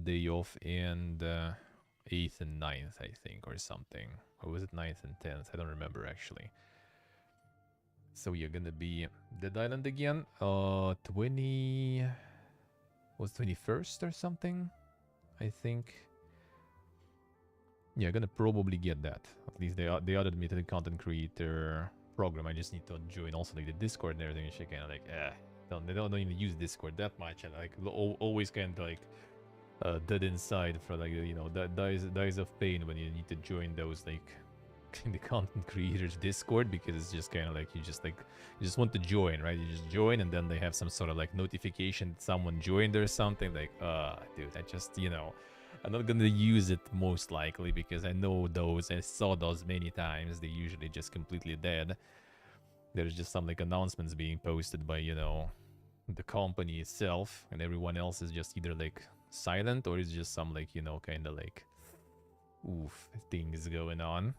day off, and 8th and 9th, I think, or something. Or was it 9th and 10th? I don't remember actually. So you're gonna be Dead Island again. 20... was 21st or something? I think. Yeah, gonna probably get that. At least they added me to the content creator program. I just need to join also like the Discord and everything. And shit, kind of like, they don't even use Discord that much, and like always kind of like dead inside for like, you know, that dies of pain when you need to join those like the content creators Discord, because it's just kind of like you just want to join, right? You just join and then they have some sort of like notification that someone joined or something, like dude, I just, you know, I'm not gonna use it most likely because I know those, I saw those many times. They usually just completely dead. There's just some like announcements being posted by, you know, the company itself, and everyone else is just either like silent or it's just some like, you know, kind of like oof things going on.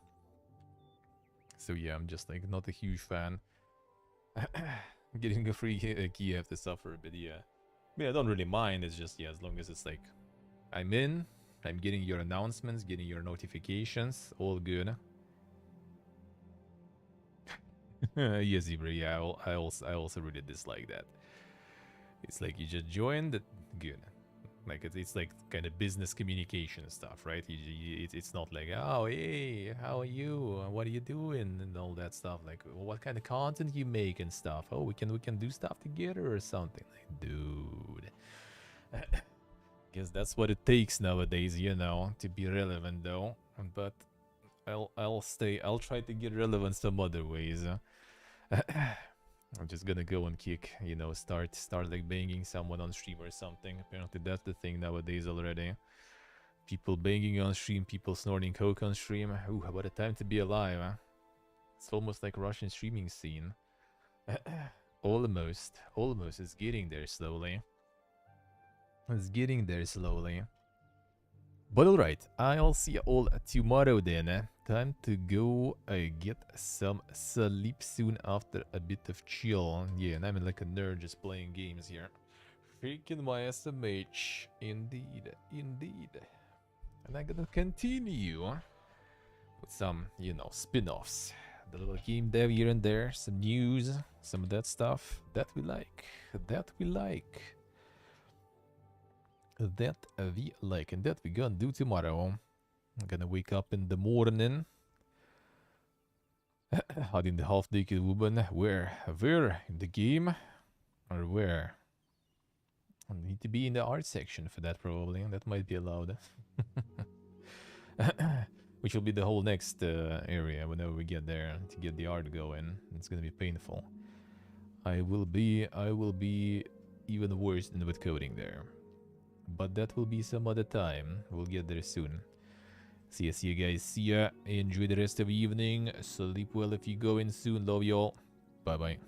So yeah, I'm just like not a huge fan. Getting a free key, I have to suffer a bit, yeah. I mean, I don't really mind, it's just, yeah, as long as it's like I'm in, I'm getting your announcements, getting your notifications, all good. Yes, Zebra, yeah, I also really dislike that. It's like you just joined, good. Like it's like kind of business communication stuff, right? It's not like, oh hey, how are you? What are you doing? And all that stuff. Like what kind of content you make and stuff. Oh, we can do stuff together or something. Like, dude, guess that's what it takes nowadays, you know, to be relevant though. But I'll try to get relevant some other ways. I'm just gonna go and kick, you know, start like banging someone on stream or something. Apparently that's the thing nowadays already. People banging on stream, people snorting coke on stream. Ooh, what a time to be alive, huh? It's almost like Russian streaming scene. Almost. It's getting there slowly. It's getting there slowly. But alright, I'll see you all tomorrow then. Time to go get some sleep soon after a bit of chill. Yeah, and I'm like a nerd just playing games here. Freaking my SMH. Indeed. And I'm gonna continue with some, you know, spin-offs. The little game dev here and there, some news, some of that stuff that we like. That we like, and that we gonna do tomorrow. I'm gonna wake up in the morning. Had in the half-naked woman. Where? In the game? Or where? I need to be in the art section for that, probably. That might be allowed. Which will be the whole next area whenever we get there to get the art going. It's gonna be painful. I will be even worse than with coding there. But that will be some other time. We'll get there soon. See you guys. See ya. Enjoy the rest of the evening. Sleep well if you go in soon. Love y'all. Bye bye.